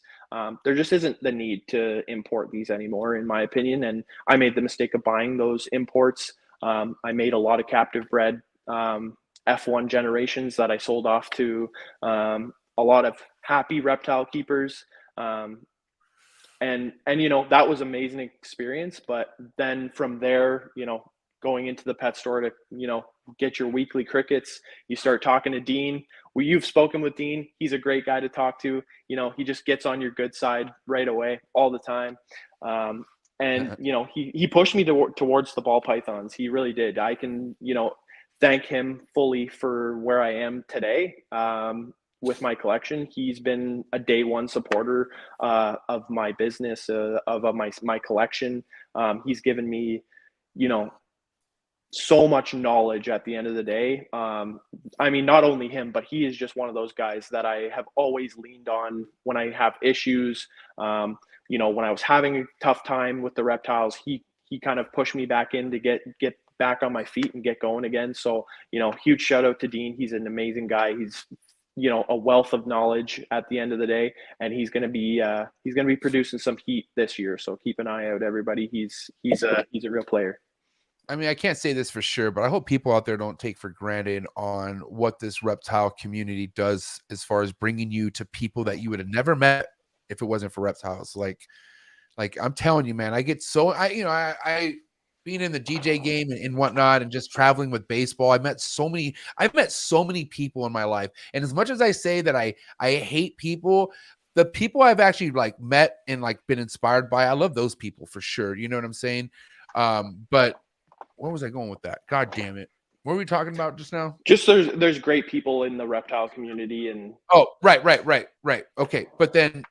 There just isn't the need to import these anymore, in my opinion. And I made the mistake of buying those imports. I made a lot of captive bred F1 generations that I sold off to a lot of happy reptile keepers. And you know, that was an amazing experience. But then from there, you know, going into the pet store to, you know, get your weekly crickets, you start talking to Dean. You've spoken with Dean. He's a great guy to talk to. You know, he just gets on your good side right away, all the time. And, you know, he pushed me towards the ball pythons. He really did. I can, you know, thank him fully for where I am today with my collection. He's been a day one supporter of my business, of my collection. He's given me, you know, so much knowledge at the end of the day. I mean, not only him, but he is just one of those guys that I have always leaned on when I have issues. You know, when I was having a tough time with the reptiles, he kind of pushed me back in to get back on my feet and get going again. So, you know, huge shout out to Dean. He's an amazing guy. He's, you know, a wealth of knowledge at the end of the day, and he's going to be producing some heat this year. So keep an eye out, everybody. He's a real player. I mean, I can't say this for sure, but I hope people out there don't take for granted on what this reptile community does as far as bringing you to people that you would have never met if it wasn't for reptiles. Like Like I'm telling you, man, I get so I being in the DJ game and whatnot, and just traveling with baseball, I've met so many people in my life. And as much as I say that I hate people, the people I've actually like met and like been inspired by, I love those people for sure. You know what I'm saying? But where was I going with that? God damn it. What were we talking about just now? Just there's great people in the reptile community, and Oh, right. Okay. But then,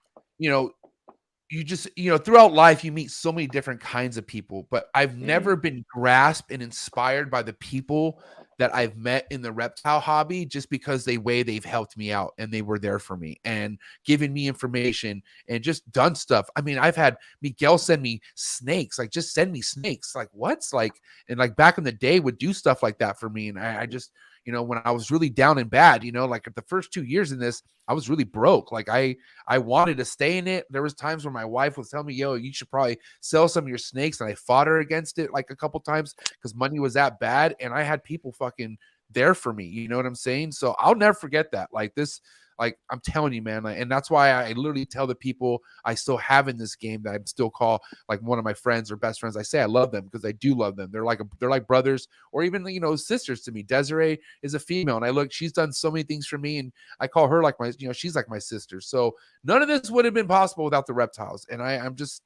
you just, throughout life, you meet so many different kinds of people, but I've never been grasped and inspired by the people that I've met in the reptile hobby, just because they've helped me out and they were there for me and given me information and just done stuff. I mean, I've had Miguel send me snakes, like just send me snakes. Like what's like, and like back in the day would do stuff like that for me. And I just, when I was really down and bad, like the first 2 years in this, I was really broke. Like I wanted to stay in it. There was times where my wife would tell me, yo, you should probably sell some of your snakes. And I fought her against it like a couple times because money was that bad. And I had people fucking there for me. You know what I'm saying? So I'll never forget that. Like this, like I'm telling you, man. And that's why I literally tell the people I still have in this game that I still call like one of my friends or best friends. I say I love them because I do love them. They're like brothers, or even sisters to me. Desiree is a female, and she's done so many things for me, and I call her like my, she's like my sister. So none of this would have been possible without the reptiles. And I'm just,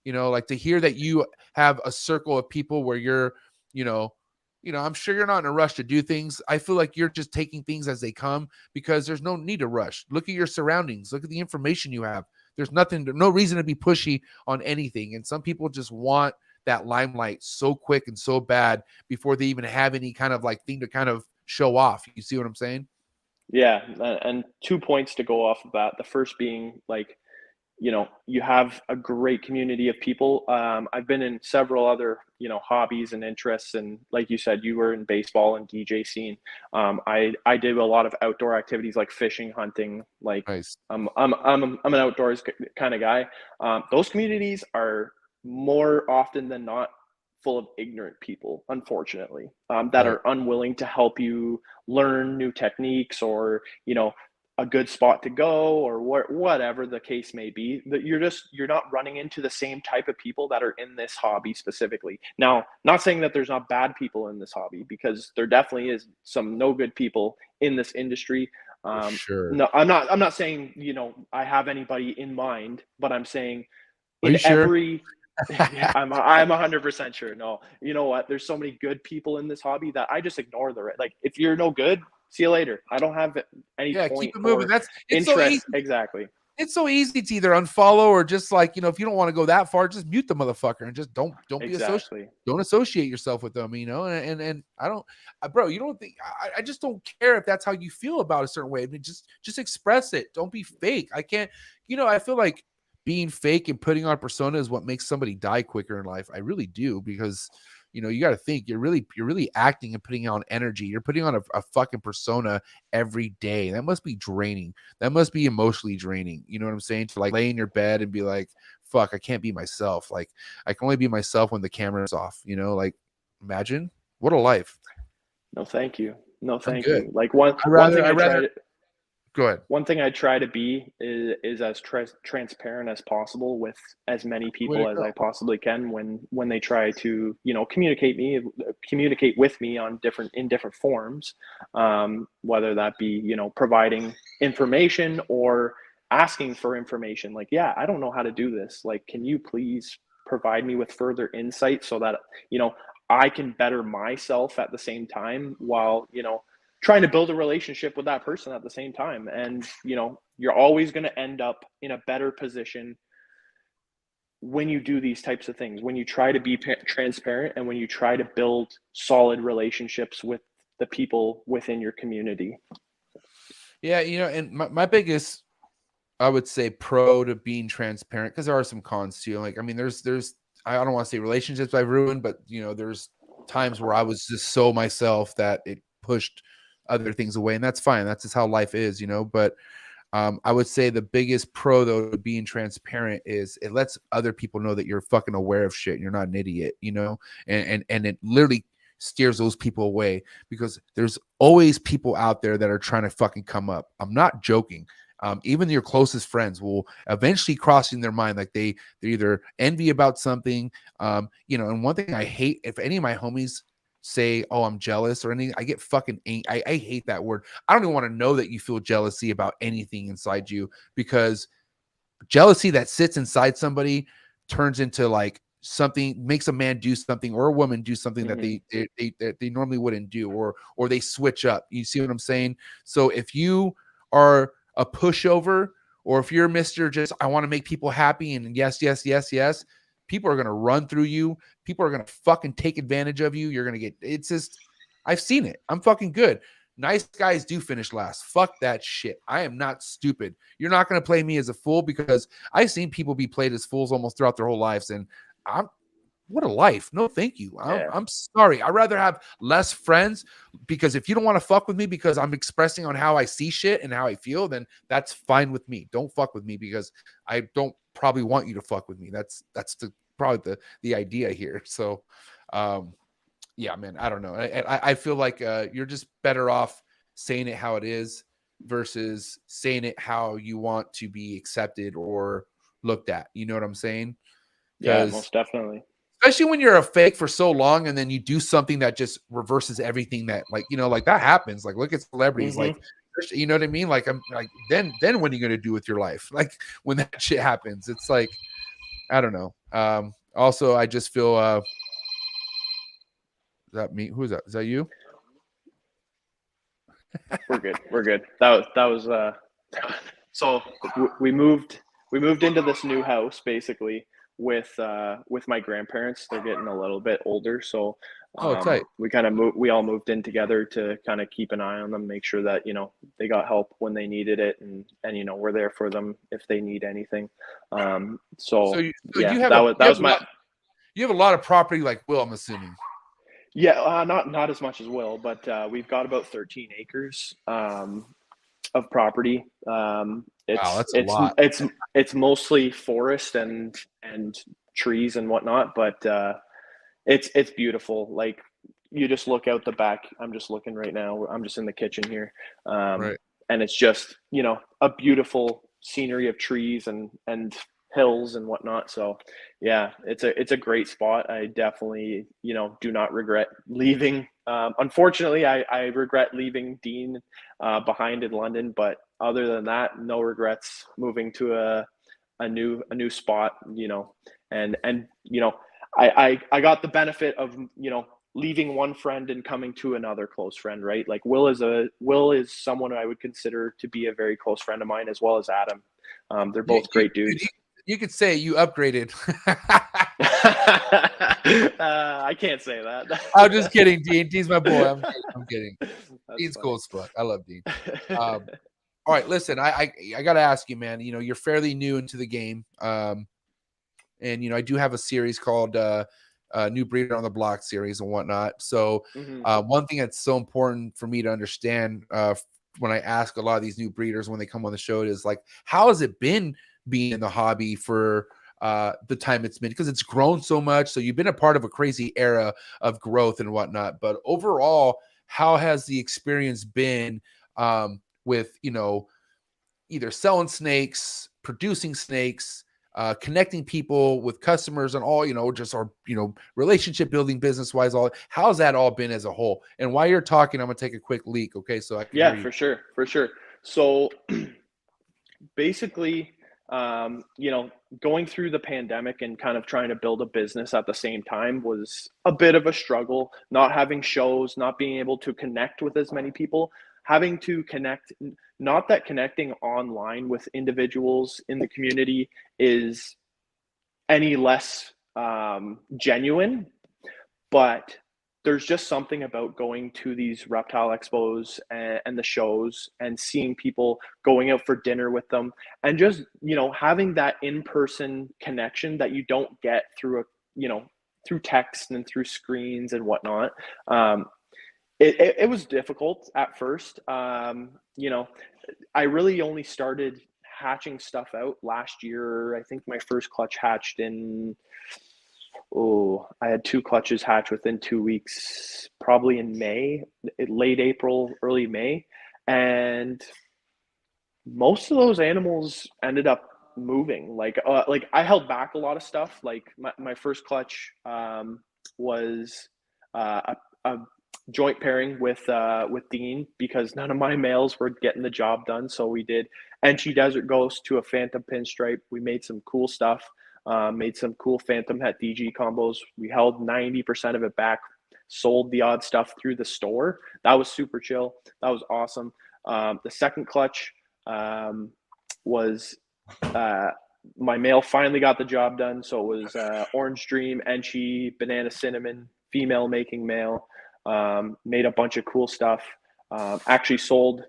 like to hear that you have a circle of people where you're, I'm sure you're not in a rush to do things. I feel like you're just taking things as they come because there's no need to rush. Look at your surroundings. Look at the information you have. There's no reason to be pushy on anything. And some people just want that limelight so quick and so bad before they even have any kind of like thing to kind of show off. You see what I'm saying? yeah, and 2 points to go off of that. The first being like, you have a great community of people. I've been in several other, hobbies and interests. And like you said, you were in baseball and DJ scene. I did a lot of outdoor activities like fishing, hunting, like Nice. I'm an outdoors kind of guy. Those communities are more often than not full of ignorant people, unfortunately, that Right. are unwilling to help you learn new techniques, or, a good spot to go, or whatever the case may be. That you're not running into the same type of people that are in this hobby specifically. Now, not saying that there's not bad people in this hobby, because there definitely is some no good people in this industry. Sure. No, I'm not saying, I have anybody in mind, but I'm saying Are you sure? yeah, I'm 100% sure. No, you know what? There's so many good people in this hobby that I just ignore like, if you're no good, see you later. I don't have any point keep it moving. or It's interest. so easy. Exactly. It's so easy to either unfollow or just like, if you don't want to go that far, just mute the motherfucker and just don't be associated. Don't associate yourself with them, and I don't, bro, you don't think, I just don't care if that's how you feel about a certain way. I mean, just express it. Don't be fake. I can't, I feel like being fake and putting on persona is what makes somebody die quicker in life. I really do, because you got to think you're really acting and putting on energy. You're putting on a fucking persona every day. That must be draining. That must be emotionally draining. You know what I'm saying? To like lay in your bed and be like, fuck, I can't be myself. Like I can only be myself when the camera's off, like imagine what a life. No, thank you. No, thank good. you. Like one thing I try to go ahead. One thing I try to be is as transparent as possible with as many people as I possibly can when they try to, communicate with me in different forms, whether that be, providing information or asking for information. Like, yeah, I don't know how to do this. Like, can you please provide me with further insight so that, I can better myself at the same time, while, trying to build a relationship with that person at the same time. And, you're always going to end up in a better position when you do these types of things, when you try to be transparent and when you try to build solid relationships with the people within your community. Yeah. And my biggest, I would say, pro to being transparent, because there are some cons too. Like, I mean, there's, I don't want to say relationships I've ruined, but there's times where I was just so myself that it pushed other things away, and that's fine. That's just how life is, but I would say the biggest pro though to being transparent is it lets other people know that you're fucking aware of shit and you're not an idiot, and it literally steers those people away, because there's always people out there that are trying to fucking come up. I'm not joking. even your closest friends will eventually cross in their mind, like they're either envy about something, and one thing I hate, if any of my homies say, oh, I'm jealous or anything, I get fucking angry. I hate that word. I don't even want to know that you feel jealousy about anything inside you, because jealousy that sits inside somebody turns into like something, makes a man do something or a woman do something that they normally wouldn't do, or they switch up. You see what I'm saying? So if you are a pushover, or if you're Mr. just, I want to make people happy and yes, people are going to run through you. People are going to fucking take advantage of you. You're going to get, it's just, I've seen it. I'm fucking good. Nice guys do finish last. Fuck that shit. I am not stupid. You're not going to play me as a fool, because I've seen people be played as fools almost throughout their whole lives. And what a life. No, thank you. I'm sorry. I'd rather have less friends, because if you don't want to fuck with me because I'm expressing on how I see shit and how I feel, then that's fine with me. Don't fuck with me, because I don't probably want you to fuck with me. That's probably the idea here. So, yeah, man, I don't know. I feel like you're just better off saying it how it is versus saying it how you want to be accepted or looked at. You know what I'm saying? Yeah, most definitely. Especially when you're a fake for so long and then you do something that just reverses everything that, like, like that happens. Like, look at celebrities. Like, you know what I mean? Like, I'm like, then what are you going to do with your life? Like, when that shit happens, it's like, I don't know. Also, I just feel, is that me? Who is that? Is that you? We're good. That was so we moved into this new house basically with my grandparents. They're getting a little bit older, so tight. we all moved in together to kind of keep an eye on them, make sure that they got help when they needed it, and we're there for them if they need anything. You have a lot of property like Will, I'm assuming. Yeah, not as much as Will, but we've got about 13 acres of property. Wow, that's a lot. It's mostly forest and trees and whatnot, but it's beautiful. Like, you just look out the back. I'm just looking right now. I'm just in the kitchen here, right. And it's just a beautiful scenery of trees and hills and whatnot. So yeah, it's a great spot. I definitely do not regret leaving. Unfortunately, I regret leaving Dean behind in London, but other than that, no regrets moving to a new spot. And I got the benefit of leaving one friend and coming to another close friend, right? Like, Will is someone I would consider to be a very close friend of mine, as well as Adam. They're both great dudes. You could say you upgraded. I can't say that. I'm just kidding, Dean. Dean's my boy. I'm kidding. Dean's cool as fuck. I love Dean. All right, listen. I got to ask you, man. You're fairly new into the game, and I do have a series called New Breeder on the Block series and whatnot. So one thing that's so important for me to understand when I ask a lot of these new breeders when they come on the show is, like, how has it been being in the hobby for the time it's been, because it's grown so much. So you've been a part of a crazy era of growth and whatnot, but overall, how has the experience been with either selling snakes, producing snakes, connecting people with customers, and all just our relationship building business wise? How's that all been as a whole? And while you're talking, I'm gonna take a quick leak, okay? So I can hear you. for sure. So basically, going through the pandemic and kind of trying to build a business at the same time was a bit of a struggle. Not having shows, not being able to connect with as many people, having to connect. Not that connecting online with individuals in the community is any less genuine, but there's just something about going to these reptile expos and the shows and seeing people, going out for dinner with them, and just having that in-person connection that you don't get through through text and through screens and whatnot. It was difficult at first. I really only started hatching stuff out last year. I think my first clutch hatched in I had 2 clutches hatch within 2 weeks, probably in May, late April, early May. And most of those animals ended up moving. Like I held back a lot of stuff. Like my first clutch was a joint pairing with Dean, because none of my males were getting the job done. So we did Enchi Desert Ghost to a Phantom Pinstripe. We made some cool stuff. Made some cool Phantom Het DG combos. We held 90% of it back. Sold the odd stuff through the store. That was super chill. That was awesome. The second clutch was my male finally got the job done. So it was Orange Dream, Enchi, Banana Cinnamon, female making male. Made a bunch of cool stuff. Actually sold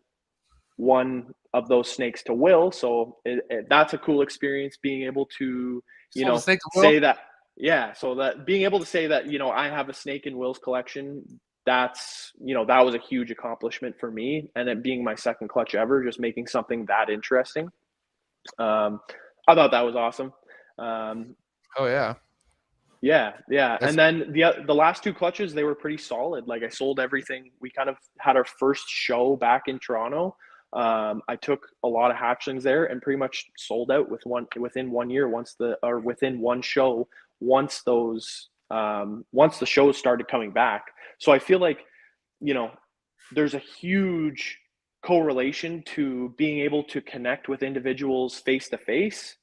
one of those snakes to Will. So that's a cool experience, being able to, say that. Yeah. So that being able to say that, I have a snake in Will's collection, that's, that was a huge accomplishment for me. And it being my second clutch ever, just making something that interesting. I thought that was awesome. Oh yeah. Yeah. And then the last two clutches, they were pretty solid. Like I sold everything. We kind of had our first show back in Toronto. I took a lot of hatchlings there and pretty much sold out within 1 year, within one show, once the shows started coming back. So I feel like, there's a huge correlation to being able to connect with individuals face to face,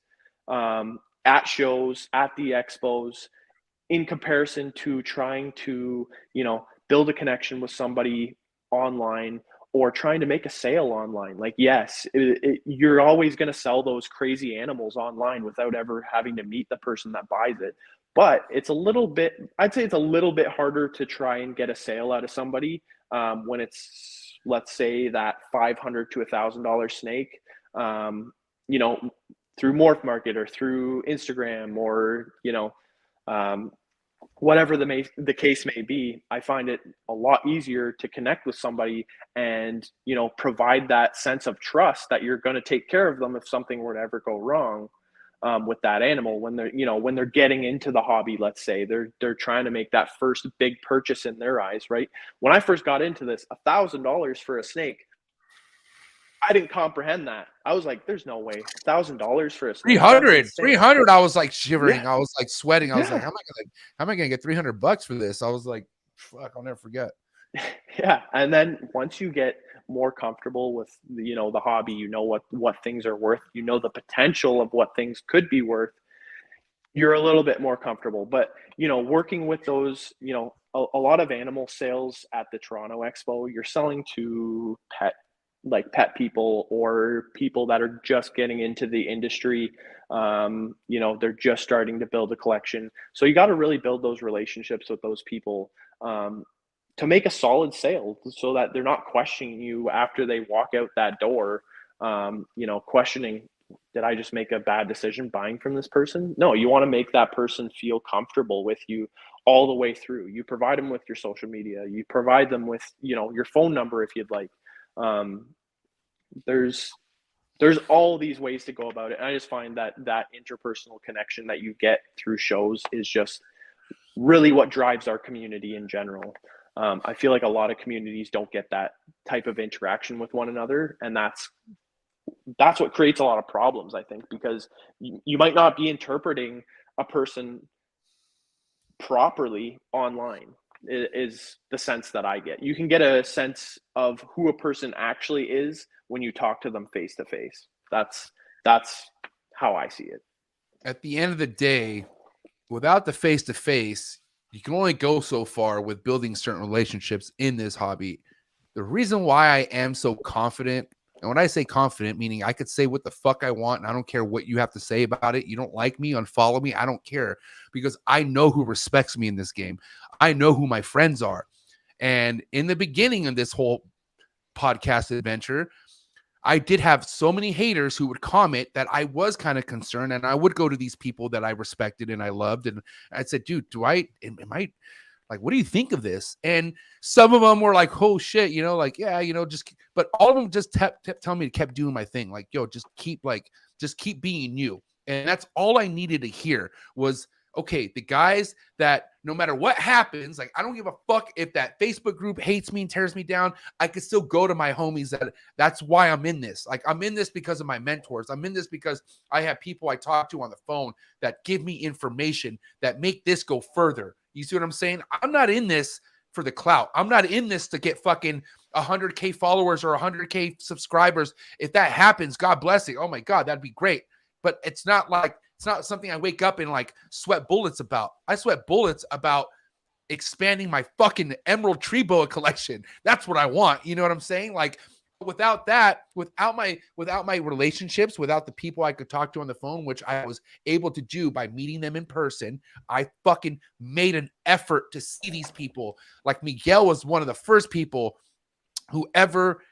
at shows, at the expos, in comparison to trying to, build a connection with somebody online or trying to make a sale online. Like, yes, you're always going to sell those crazy animals online without ever having to meet the person that buys it. But I'd say it's a little bit harder to try and get a sale out of somebody when it's, let's say, that $500 to $1,000 snake, through Morph Market or through Instagram or, whatever the case may be. I find it a lot easier to connect with somebody and, provide that sense of trust that you're going to take care of them if something were to ever go wrong with that animal when they're getting into the hobby. Let's say they're trying to make that first big purchase in their eyes, right? When I first got into this, $1,000 for a snake, I didn't comprehend that. I was like, there's no way. $1,000 for a snake. 300. I was like shivering. Yeah. I was like sweating. I was like, how am I gonna get $300 for this? I was like, fuck, I'll never forget. Yeah. And then once you get more comfortable with, the hobby, what things are worth, the potential of what things could be worth, you're a little bit more comfortable. But, working with those, a lot of animal sales at the Toronto Expo, you're selling to pet people or people that are just getting into the industry. They're just starting to build a collection. So you got to really build those relationships with those people to make a solid sale, so that they're not questioning you after they walk out that door, questioning, did I just make a bad decision buying from this person? No, you want to make that person feel comfortable with you all the way through. You provide them with your social media, you provide them with, your phone number if you'd like. There's all these ways to go about it. And I just find that interpersonal connection that you get through shows is just really what drives our community in general. I feel like a lot of communities don't get that type of interaction with one another. And that's what creates a lot of problems, I think, because you might not be interpreting a person properly online. Is the sense that I get. You can get a sense of who a person actually is when you talk to them face to face. That's how I see it. At the end of the day, without the face to face, you can only go so far with building certain relationships in this hobby. The reason why I am so confident, and when I say confident, meaning I could say what the fuck I want and I don't care what you have to say about it. You don't like me, unfollow me, I don't care, because I know who respects me in this game. I know who my friends are. And in the beginning of this whole podcast adventure, I did have so many haters who would comment that I was kind of concerned, and I would go to these people that I respected and I loved, and I said, dude, am I like, what do you think of this? And some of them were like, oh shit, but all of them just kept telling me to keep doing my thing. Like, yo, just keep being you. And that's all I needed to hear was okay, the guys that no matter what happens, like I don't give a fuck if that Facebook group hates me and tears me down. I could still go to my homies. That's why I'm in this. Like I'm in this because of my mentors. I'm in this because I have people I talk to on the phone that give me information that make this go further. You see what I'm saying? I'm not in this for the clout. I'm not in this to get fucking 100K followers or 100K subscribers. If that happens, God bless it. Oh my God, that'd be great. But it's not something I wake up and like sweat bullets about. I sweat bullets about expanding my fucking emerald tree boa collection. That's what I want. You know what I'm saying? Like without that, without my relationships, without the people I could talk to on the phone, which I was able to do by meeting them in person, I fucking made an effort to see these people. Like Miguel was one of the first people who ever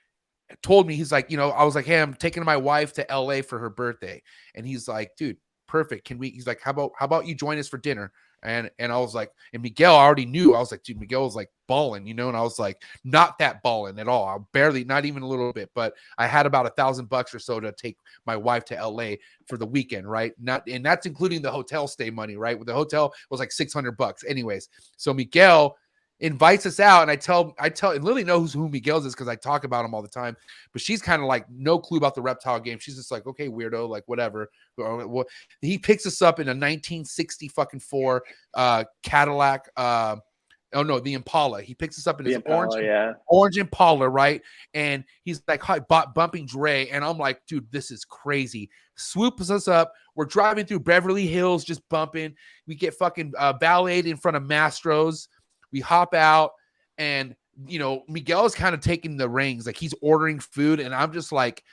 told me, he's like, you know, I was like, hey, I'm taking my wife to LA for her birthday. And he's like, dude, perfect. He's like, how about you join us for dinner? And I was like, and Miguel already knew. I was like, dude, Miguel was like balling, you know? And I was like, not that balling at all. I barely, not even a little bit, but I had about $1,000 or so to take my wife to LA for the weekend, right? And that's including the hotel stay money, right? With the hotel was like $600 anyways. So Miguel invites us out, and I tell, and Lily knows who Miguel's is because I talk about him all the time, but she's kind of like no clue about the reptile game. She's just like, okay, weirdo, like whatever. He picks us up in a 1960 fucking 4 Cadillac. Oh no, the Impala. He picks us up in his orange Impala, right? And he's like, hi, bumping Dre. And I'm like, dude, this is crazy. Swoops us up. We're driving through Beverly Hills, just bumping. We get fucking valeted in front of Mastro's. We hop out, and you know, Miguel is kind of taking the reins, like he's ordering food, and I'm just like,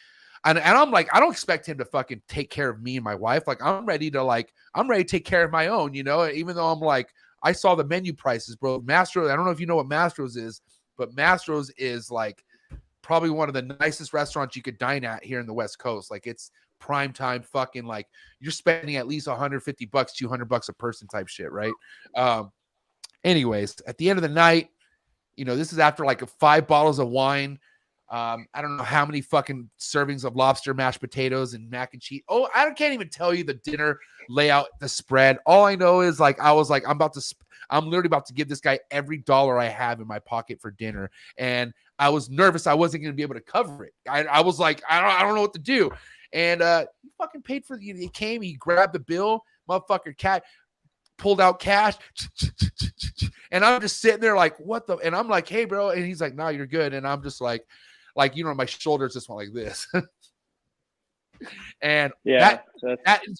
and I'm like, I don't expect him to fucking take care of me and my wife. Like I'm ready to take care of my own, you know. Even though I'm like, I saw the menu prices, bro. Mastro's, I don't know if you know what Mastro's is, but Mastro's is like probably one of the nicest restaurants you could dine at here in the West Coast. Like it's prime time, fucking like you're spending at least $150, $200 a person type shit, right? Anyways, at the end of the night, you know, this is after like 5 bottles of wine. I don't know how many fucking servings of lobster, mashed potatoes, and mac and cheese. Oh, I can't even tell you the dinner layout, the spread. All I know is like, I was like, I'm literally about to give this guy every dollar I have in my pocket for dinner. And I was nervous I wasn't going to be able to cover it. I was like, I don't know what to do. And he fucking paid for he came, he grabbed the bill, motherfucker cat pulled out cash, and I'm just sitting there like, what the, and I'm like, hey bro, and he's like, no, you're good. And I'm just like, you know, my shoulders just went like this. And yeah,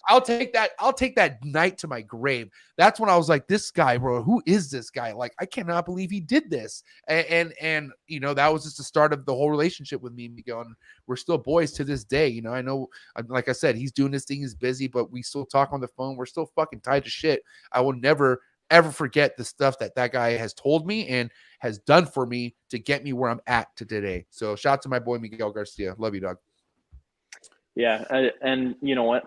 I'll take that night to my grave. That's when I was like, this guy, bro, who is this guy? Like, I cannot believe he did this. And you know, that was just the start of the whole relationship with me and Miguel, and we're still boys to this day. You know, I know, like I said, he's doing this thing, he's busy, but we still talk on the phone. We're still fucking tied to shit. I will never ever forget the stuff that guy has told me and has done for me to get me where I'm at to today. So shout out to my boy Miguel Garcia. Love you, dog. Yeah, and you know what?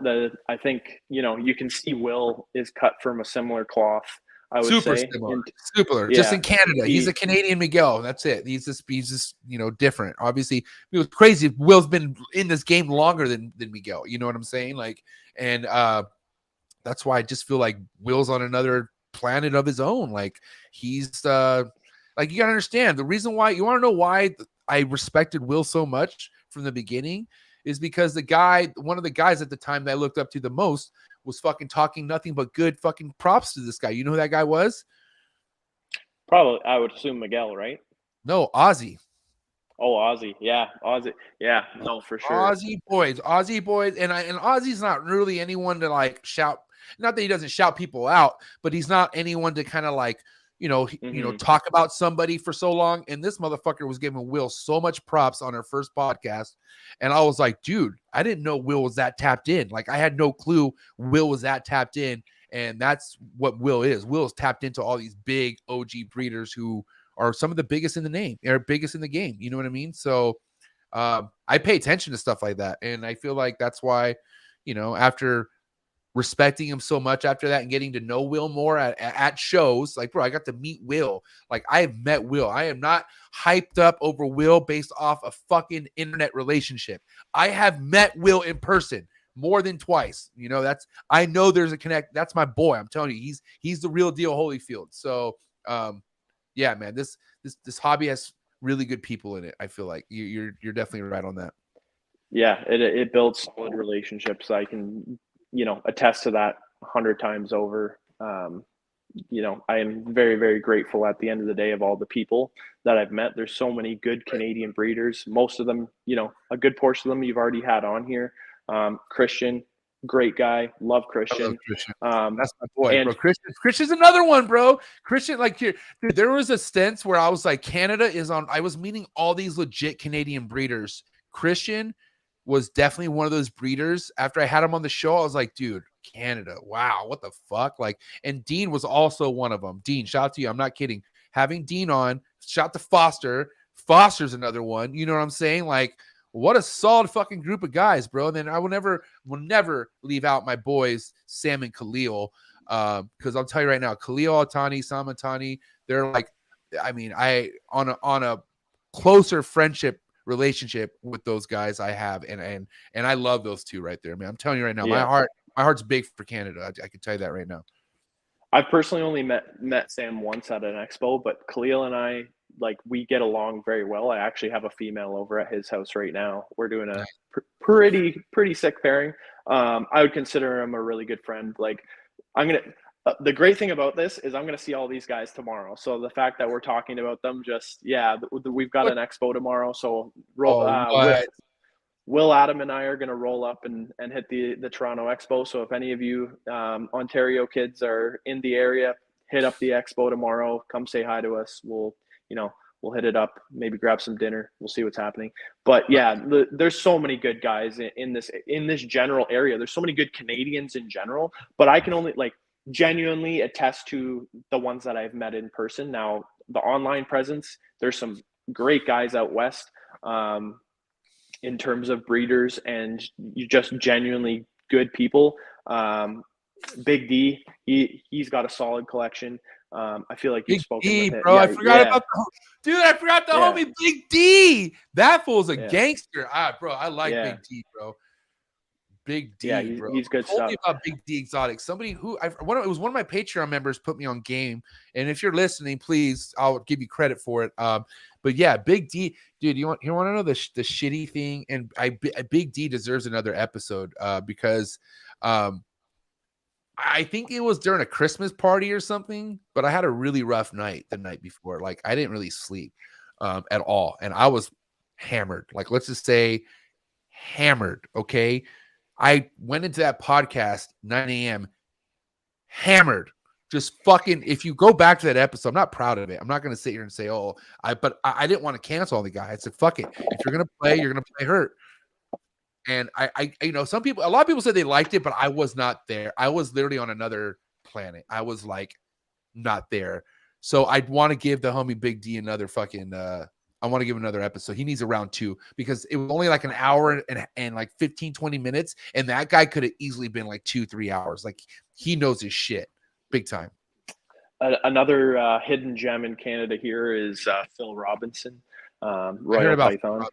I think, you know, you can see Will is cut from a similar cloth. I would super say similar. Super. Yeah. Just in Canada, he's a Canadian Miguel. That's it. He's just you know, different. Obviously, it was crazy. Will's been in this game longer than Miguel. You know what I'm saying? Like, and that's why I just feel like Will's on another planet of his own. Like he's like, you gotta understand the reason why. You want to know why I respected Will so much from the beginning is because one of the guys at the time that I looked up to the most was fucking talking nothing but good fucking props to this guy. You know who that guy was? Probably, I would assume Miguel, right? No, Ozzy. Oh, Ozzy. Yeah, Ozzy. Yeah, no, for sure. Ozzy boys. And Ozzy's not really anyone to like shout. Not that he doesn't shout people out, but he's not anyone to kind of like, you know, talk about somebody for so long. And this motherfucker was giving Will so much props on our first podcast. And I was like, dude, I didn't know Will was that tapped in. Like I had no clue Will was that tapped in. And that's what Will is. Will is tapped into all these big OG breeders who are some of the biggest in the name, or biggest in the game. You know what I mean? So I pay attention to stuff like that. And I feel like that's why, you know, after respecting him so much after that and getting to know Will more at shows, like, bro, I got to meet Will. Like, I have met Will. I am not hyped up over Will based off a fucking internet relationship. I have met Will in person. more than twice. You know, I know there's a connect. That's my boy. I'm telling you, he's the real deal, Holyfield. So, yeah, man, this hobby has really good people in it. I feel like you're definitely right on that. Yeah, it builds solid relationships. I can, attest to that 100 times over. I am very, very grateful at the end of the day of all the people that I've met. There's so many good Canadian breeders. Most of them, a good portion of them you've already had on here. Christian, great guy. Love Christian. I love Christian. That's my boy, and bro. Christian's another one, bro. Christian, like, here, dude, there was a sense where I was like, Canada is on. I was meeting all these legit Canadian breeders. Christian was definitely one of those breeders. After I had him on the show, I was like, dude, Canada, wow, what the fuck? Like, and Dean was also one of them. Dean, shout out to you. I'm not kidding. Having Dean on, shout to Foster. Foster's another one. You know what I'm saying? Like, what a solid fucking group of guys, bro. And then I will never leave out my boys, Sam and Khalil. Because I'll tell you right now, Khalil Altani, Sam Altani, they're like, I mean, on a closer friendship relationship with those guys I have, and I love those two right there, man. I'm telling you right now, my heart's big for Canada. I can tell you that right now. I've personally only met Sam once at an expo, but Khalil and I, like, we get along very well. I actually have a female over at his house right now. We're doing a pretty sick pairing. I would consider him a really good friend. Like, the great thing about this is I'm going to see all these guys tomorrow. So the fact that we're talking about them, we've got an expo tomorrow. So Will, Adam, and I are going to roll up and hit the Toronto Expo. So if any of you Ontario kids are in the area, hit up the expo tomorrow. Come say hi to us. We'll hit it up, maybe grab some dinner. We'll see what's happening. But yeah, there's so many good guys in this general area. There's so many good Canadians in general, but I can only genuinely attest to the ones that I've met in person. Now, the online presence, there's some great guys out west in terms of breeders, and you just genuinely good people. Big D, he's got a solid collection. I feel like you've spoken with him. Bro, I forgot about the homie Big D. That fool's a gangster. Bro, I like Big D, bro. Big D, bro. He's good stuff. Me about Big D Exotic. Somebody who it was one of my Patreon members put me on game, and if you're listening, please, I'll give you credit for it. But yeah, Big D, dude, you want to know the shitty thing? And Big D deserves another episode because I think it was during a Christmas party or something, but I had a really rough night the night before. Like, I didn't really sleep at all, and I was hammered. Like, let's just say hammered. Okay. I went into that podcast 9 a.m. hammered, just fucking. If you go back to that episode, I'm not proud of it. I'm not going to sit here and say, but I didn't want to cancel all the guys. I said, fuck it. If you're going to play, you're going to play hurt. And a lot of people said they liked it, but I was not there. I was literally on another planet. I was like not there. So I'd want to give the homie Big D another fucking, I want to give him another episode. He needs a round 2 because it was only like an hour and like 15, 20 minutes. And that guy could have easily been like 2-3 hours. Like, he knows his shit big time. Another hidden gem in Canada here is Phil Robinson, Royal Python.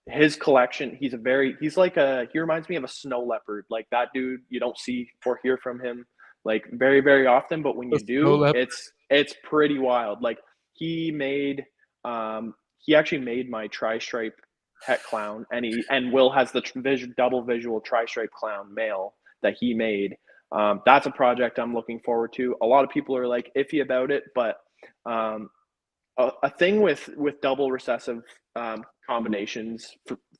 His collection, he reminds me of a snow leopard. Like, that dude, you don't see or hear from him like very, very often, but when you do, it's pretty wild. Like, he actually made my tri-stripe het clown, and Will has the double visual tri-stripe clown male that he made. That's a project I'm looking forward to. A lot of people are like iffy about it, but a thing with double recessive combinations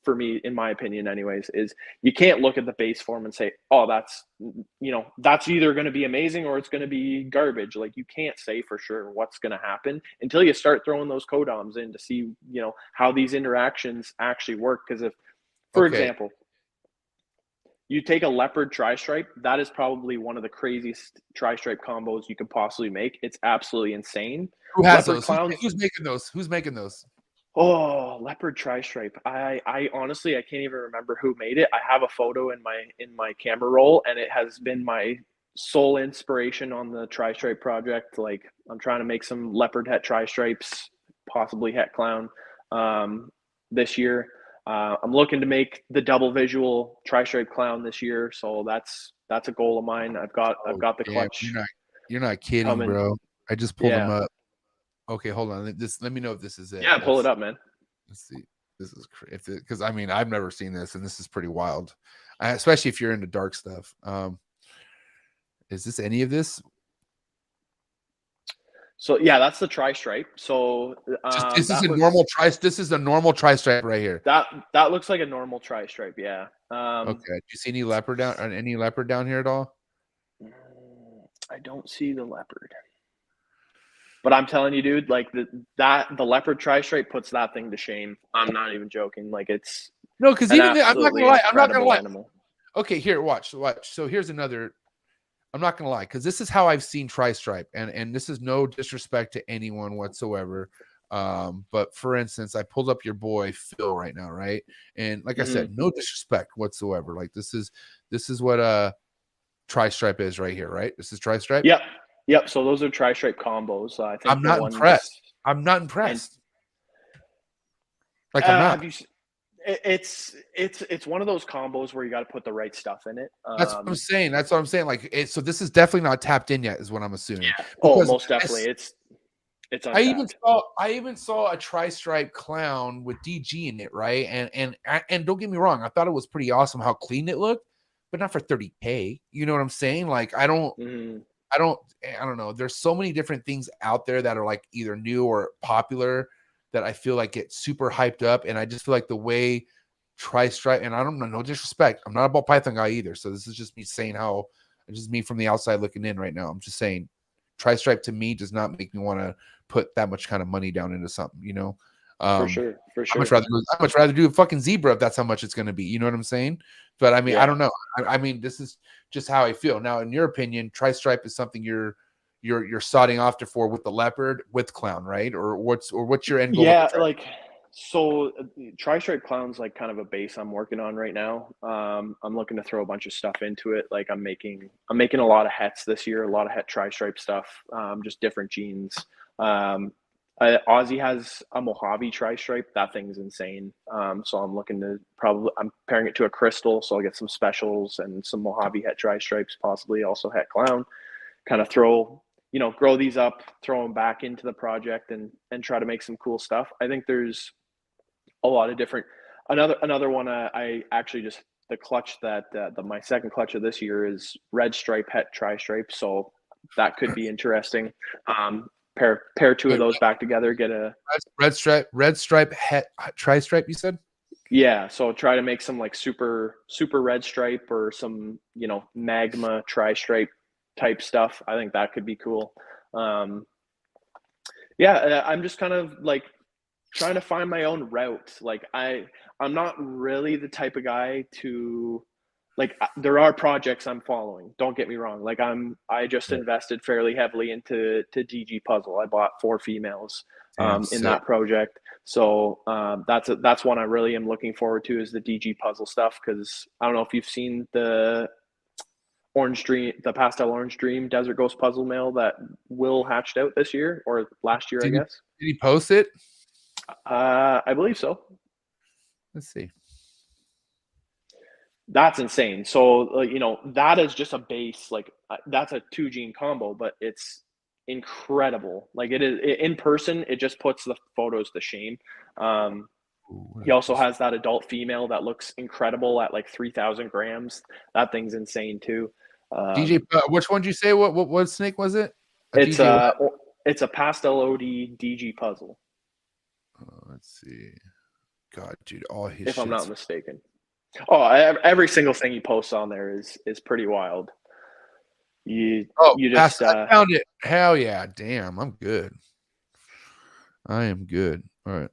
for me, in my opinion anyways, is you can't look at the base form and say, oh, that's either going to be amazing or it's going to be garbage. Like, you can't say for sure what's going to happen until you start throwing those codoms in to see how these interactions actually work. Because if, for example, you take a leopard tri-stripe, that is probably one of the craziest tri-stripe combos you could possibly make. It's absolutely insane. Who has leopard those? Who's making those? Oh, leopard tri-stripe. I honestly, I can't even remember who made it. I have a photo in my camera roll, and it has been my sole inspiration on the tri-stripe project. Like, I'm trying to make some leopard het tri-stripes, possibly het clown, this year. I'm looking to make the double visual tri-stripe clown this year, so that's a goal of mine. I've got the Damn, clutch. you're not kidding, coming. bro. I just pulled them Yeah. up. Okay, hold on. Let me know if this is it. Yeah, pull it up, man. Let's see. This is crazy because I mean I've never seen this, and this is pretty wild, especially if you're into dark stuff. Is this any of this? So yeah, that's the tri-stripe. So This is a normal tri. This is a normal tri-stripe right here. That looks like a normal tri-stripe. Yeah. Okay. Do you see any leopard down here at all? I don't see the leopard. But I'm telling you, dude, like the leopard tri-stripe puts that thing to shame. I'm not even joking. Like it's no, because even I'm not gonna lie. I'm not gonna lie. Animal. Okay, here, watch. So here's another. I'm not gonna lie, because this is how I've seen tri-stripe, and this is no disrespect to anyone whatsoever. But for instance, I pulled up your boy Phil right now, right? And like I said, no disrespect whatsoever. Like this is what tri-stripe is right here, right? This is tri-stripe. Yep. So those are tri-stripe combos. I think I'm not impressed. I'm not impressed. Like I'm not. It's one of those combos where you got to put the right stuff in it. That's what I'm saying. Like so this is definitely not tapped in yet, is what I'm assuming. Yeah. Oh, most definitely. It's untapped. I even saw a tri-stripe clown with DG in it, right? And don't get me wrong, I thought it was pretty awesome how clean it looked, but not for $30K. You know what I'm saying? Like I don't know. There's so many different things out there that are like either new or popular that I feel like get super hyped up. And I just feel like the way tri-stripe, and I don't know, no disrespect, I'm not a ball python guy either. So this is just me saying just me from the outside looking in right now. I'm just saying tri-stripe to me does not make me want to put that much kind of money down into something, you know? For sure. I'd much rather do a fucking zebra if that's how much it's going to be. You know what I'm saying? But I mean, I don't know. I mean, this is just how I feel. Now, in your opinion, tri-stripe is something you're sodding off to for with the leopard with clown, right? Or what's your end goal? Yeah, like so tri-stripe clown's like kind of a base I'm working on right now. I'm looking to throw a bunch of stuff into it. Like I'm making a lot of hets this year, a lot of het tri-stripe stuff, just different genes. Aussie has a Mojave tri-stripe. That thing's insane. So I'm looking to I'm pairing it to a crystal, so I'll get some specials and some Mojave het tri-stripes, possibly also het clown. Kind of grow these up, throw them back into the project and try to make some cool stuff. I think there's a lot of different, another one. I actually just, the clutch that my second clutch of this year is red stripe het tri-stripe. So that could be interesting. Pair two of those back together, get a red stripe het tri-stripe, you said? Yeah. So try to make some like super red stripe or some, magma tri-stripe type stuff. I think that could be cool. I'm just kind of like trying to find my own route. Like I'm not really the type of guy to, like, there are projects I'm following, don't get me wrong. Like I just invested fairly heavily into DG Puzzle. I bought 4 females in that project. So that's one I really am looking forward to, is the DG Puzzle stuff. Cause I don't know if you've seen the pastel orange dream desert ghost puzzle male that Will hatched out this year or last year, I guess. Did he post it? I believe so. Let's see. That's insane. So, that is just a base, like that's a 2 gene combo, but it's incredible. Like it is in person, it just puts the photos to shame. He also has that adult female that looks incredible at like 3,000 grams. That thing's insane too. DJ, which one did you say? What snake was it? It's a pastel OD DG puzzle. Let's see. God, dude, all his. If I'm not mistaken. Oh, every single thing he posts on there is pretty wild. You just I found it. Hell yeah! Damn, I'm good. I am good. All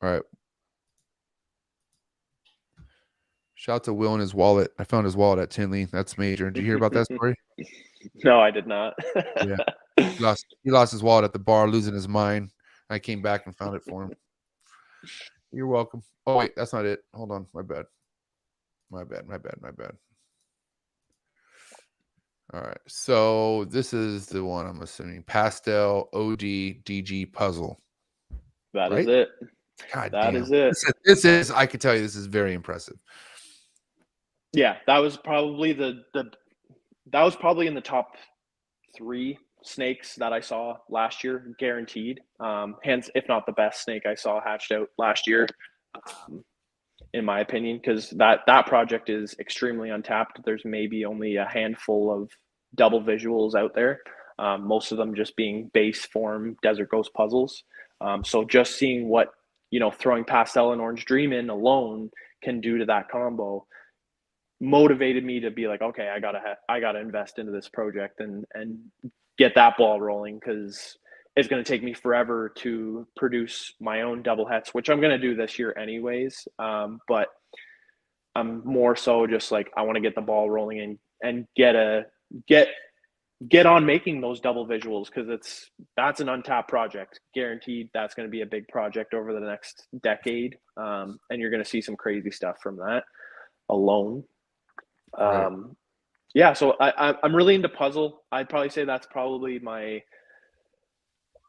right. Shout out to Will and his wallet. I found his wallet at Tinley. That's major. Did you hear about that story? No, I did not. Yeah. He lost his wallet at the bar, losing his mind. I came back and found it for him. You're welcome. Oh, wait, that's not it. Hold on. My bad. All right. So this is the one I'm assuming. Pastel OD DG puzzle. That is it. God That damn. is it. This is, I can tell you, this is very impressive. Yeah, that was probably that was probably in the top 3 snakes that I saw last year, guaranteed. Hands, if not the best snake I saw hatched out last year, in my opinion, because that project is extremely untapped. There's maybe only a handful of double visuals out there, most of them just being base form Desert Ghost puzzles. So just seeing what, throwing Pastel and Orange Dream in alone can do to that combo motivated me to be like, okay, I gotta invest into this project and get that ball rolling, because it's going to take me forever to produce my own double hets, which I'm going to do this year anyways. But I'm more so just like, I want to get the ball rolling and get on making those double visuals, because that's an untapped project. Guaranteed that's going to be a big project over the next decade. And you're going to see some crazy stuff from that alone. Right. Yeah, so I'm really into puzzle. I'd probably say that's probably my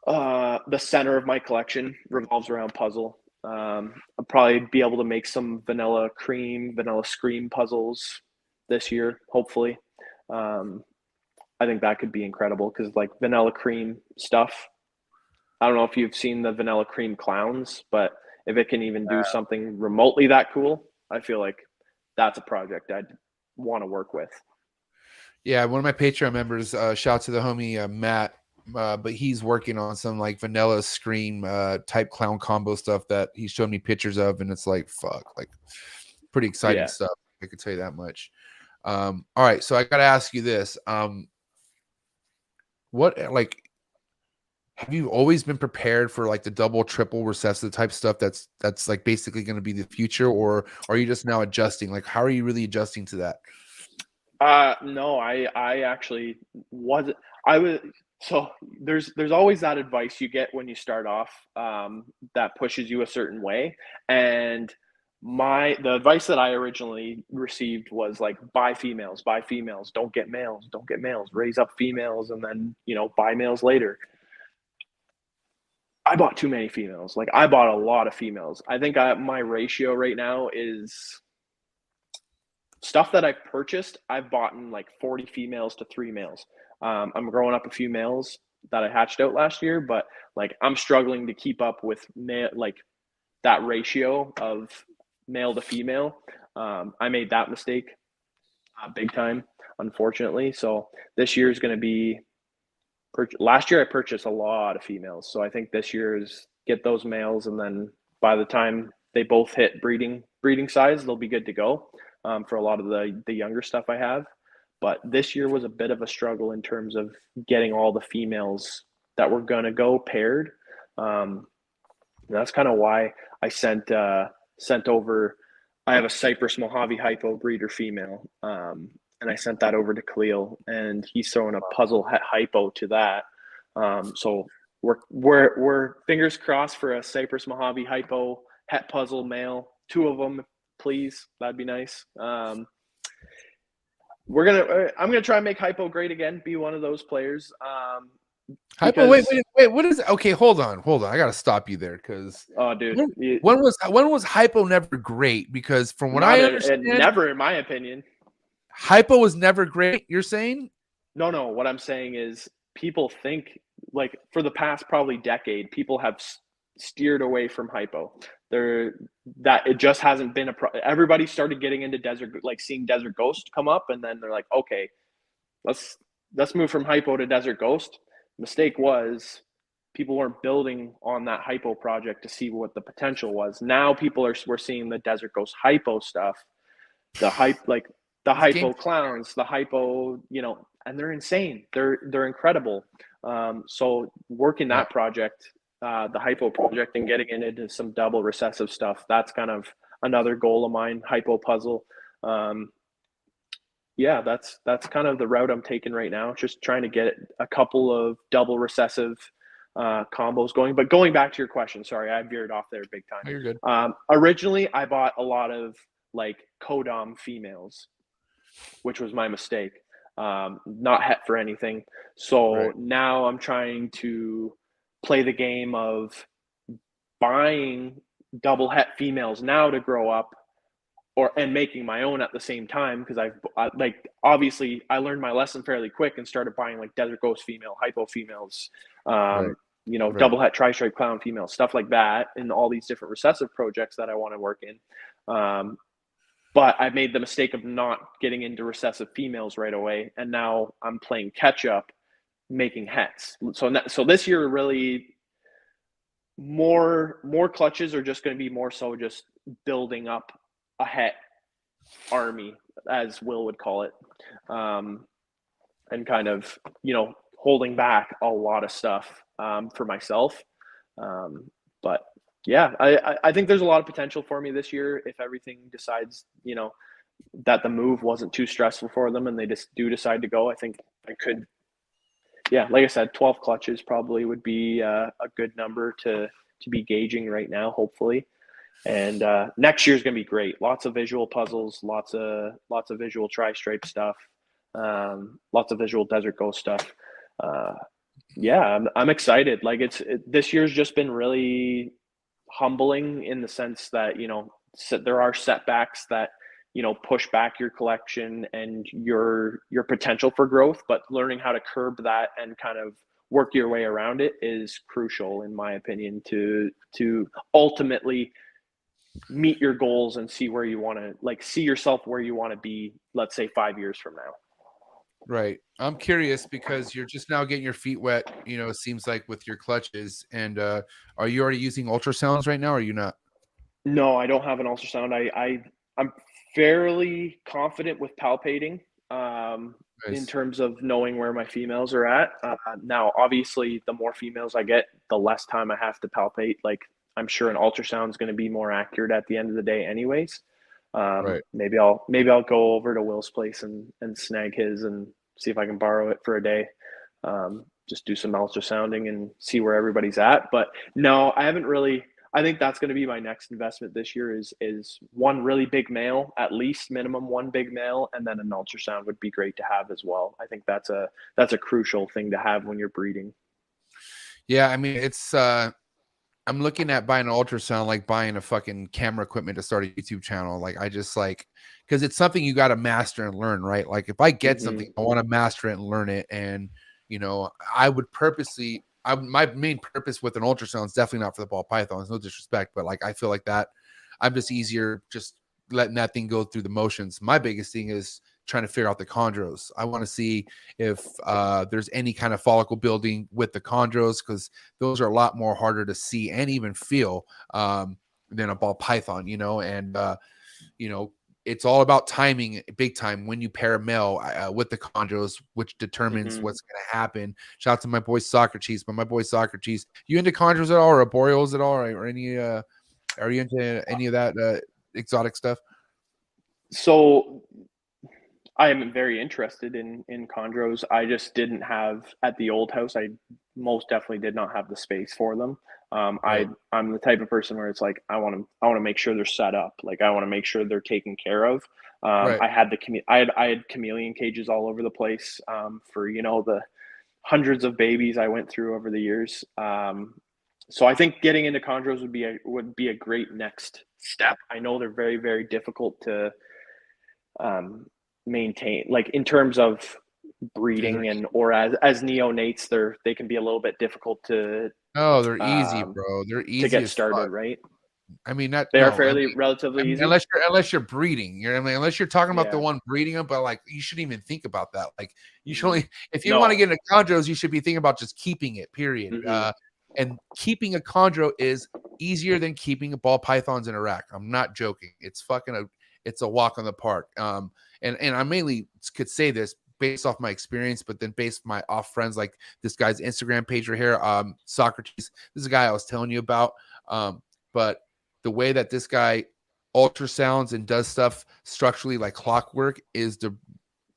the center of my collection revolves around puzzle. I'll probably be able to make some vanilla scream puzzles this year, hopefully. I think that could be incredible, because like vanilla cream stuff, I don't know if you've seen the vanilla cream clowns, but if it can even do something remotely that cool, I feel like that's a project I'd want to work with. Yeah, one of my Patreon members, shout to the homie Matt, but he's working on some like vanilla scream type clown combo stuff that he showed me pictures of, and it's like, fuck, like pretty exciting stuff. I can tell you that much. All right, so I got to ask you this: what, like, have you always been prepared for like the double, triple recessive type stuff? That's like basically going to be the future, or are you just now adjusting? Like, how are you really adjusting to that? No, I actually wasn't. I was, so there's always that advice you get when you start off, that pushes you a certain way. And the advice that I originally received was like, buy females, don't get males, raise up females, and then, buy males later. I bought too many females. Like, I bought a lot of females. I think my ratio right now is stuff that I've purchased. I've bought in like 40 females to 3 males. I'm growing up a few males that I hatched out last year, but like I'm struggling to keep up with like that ratio of male to female. I made that mistake big time, unfortunately. So this year is going to be. Last year I purchased a lot of females, so I think this year is get those males, and then by the time they both hit breeding size, they'll be good to go. For a lot of the younger stuff I have. But this year was a bit of a struggle in terms of getting all the females that were going to go paired. That's kind of why I sent over, I have a Cypress Mojave Hypo breeder female, and I sent that over to Khalil, and he's throwing a puzzle het hypo to that. So we're fingers crossed for a Cypress Mojave Hypo het puzzle male, 2 of them, please. That'd be nice. I'm gonna try and make Hypo great again. Be one of those players. Hypo, wait. What is? Okay, hold on. I gotta stop you there, because dude, when was Hypo never great? Because from what I understand, never, in my opinion, Hypo was never great. You're saying? No. What I'm saying is, people think, like, for the past probably decade, people have steered away from Hypo. That it just hasn't been everybody started getting into seeing Desert Ghost come up, and then they're like, okay, let's move from Hypo to Desert Ghost. Mistake was, people weren't building on that Hypo project to see what the potential was. Now we're seeing the Desert Ghost Hypo stuff, the Hypo clowns, the Hypo, and they're insane. They're incredible. So working that project, the Hypo project, and getting into some double recessive stuff, that's kind of another goal of mine. Hypo puzzle. Yeah, that's kind of the route I'm taking right now. Just trying to get a couple of double recessive combos going. But going back to your question, sorry, I veered off there big time. Oh, you're good. Originally, I bought a lot of like Kodam females, which was my mistake. Not het for anything. So Now I'm trying to play the game of buying double het females now to grow up, and making my own at the same time, because like obviously I learned my lesson fairly quick and started buying like desert ghost female, hypo females, you know, double het tri-stripe clown females, stuff like that, and all these different recessive projects that I want to work in. But I made the mistake of not getting into recessive females right away, and now I'm playing catch up, making hets. So this year, really, more clutches are just going to be more so just building up a het army, as Will would call it, and kind of, you know, holding back a lot of stuff for myself. But yeah, I think there's a lot of potential for me this year if everything decides, you know, that the move wasn't too stressful for them and they just do decide to go. I think I could, yeah, like I said, 12 clutches probably would be a good number to be gauging right now, hopefully. And next year's going to be great. Lots of visual puzzles, lots of visual tri-stripe stuff, lots of visual desert ghost stuff. Yeah, I'm excited. Like this year's just been really humbling in the sense that, you know, there are setbacks that, you know, push back your collection and your potential for growth, but learning how to curb that and kind of work your way around it is crucial, in my opinion, to ultimately meet your goals and see where you want to, like, see yourself where you want to be, let's say 5 years from now. Right. I'm curious because you're just now getting your feet wet, you know, it seems like, with your clutches. And are you already using ultrasounds right now, or are you not? No, I don't have an ultrasound. I'm fairly confident with palpating in terms of knowing where my females are at. Now, obviously, the more females I get, the less time I have to palpate. Like, I'm sure an ultrasound is going to be more accurate at the end of the day anyways. Maybe I'll go over to Will's place and snag his and see if I can borrow it for a day. Just do some ultrasounding and see where everybody's at. But no, I haven't really. I think that's going to be my next investment this year is one really big male, at least minimum one big male, and then an ultrasound would be great to have as well. I think that's a crucial thing to have when you're breeding. Yeah, I mean, it's I'm looking at buying an ultrasound like buying a fucking camera equipment to start a YouTube channel. Like, I just like, because it's something you got to master and learn, right? Like, if I get something, I want to master it and learn it. And, you know, I would purposely, my main purpose with an ultrasound is definitely not for the ball pythons, no disrespect, but like, I feel like that I'm just easier just letting that thing go through the motions. My biggest thing is trying to figure out the chondros. I want to see if there's any kind of follicle building with the chondros, because those are a lot more harder to see and even feel than a ball python, you know. And you know, it's all about timing, big time, when you pair a male with the chondros, which determines what's going to happen. Shout out to my boy Socrates, but my boy Socrates, you into chondros at all, or arboreals at all, or any are you into any of that exotic stuff? So I am very interested in chondros. I just didn't have, at the old house, I most definitely did not have the space for them. I'm the type of person where it's like, I want to make sure they're set up. Like, I want to make sure they're taken care of. I had I had chameleon cages all over the place for, you know, the hundreds of babies I went through over the years. So I think getting into chondros would be a great next step. I know they're very, very difficult to maintain, like in terms of breeding, and or as neonates, they can be a little bit difficult to. Oh, they're easy, bro. They're easy to get started, right? I mean, relatively easy. Unless you're breeding, you know what I mean? Unless you're talking about the one breeding them, but like, you shouldn't even think about that. Like, you should only, if you want to get into chondros, you should be thinking about just keeping it, period. And keeping a chondro is easier than keeping a ball pythons in a rack. I'm not joking. It's it's a walk on the park. And I mainly could say this based off my experience, but then based off friends, like this guy's Instagram page right here, Socrates. This is a guy I was telling you about. But the way that this guy ultrasounds and does stuff structurally like clockwork is the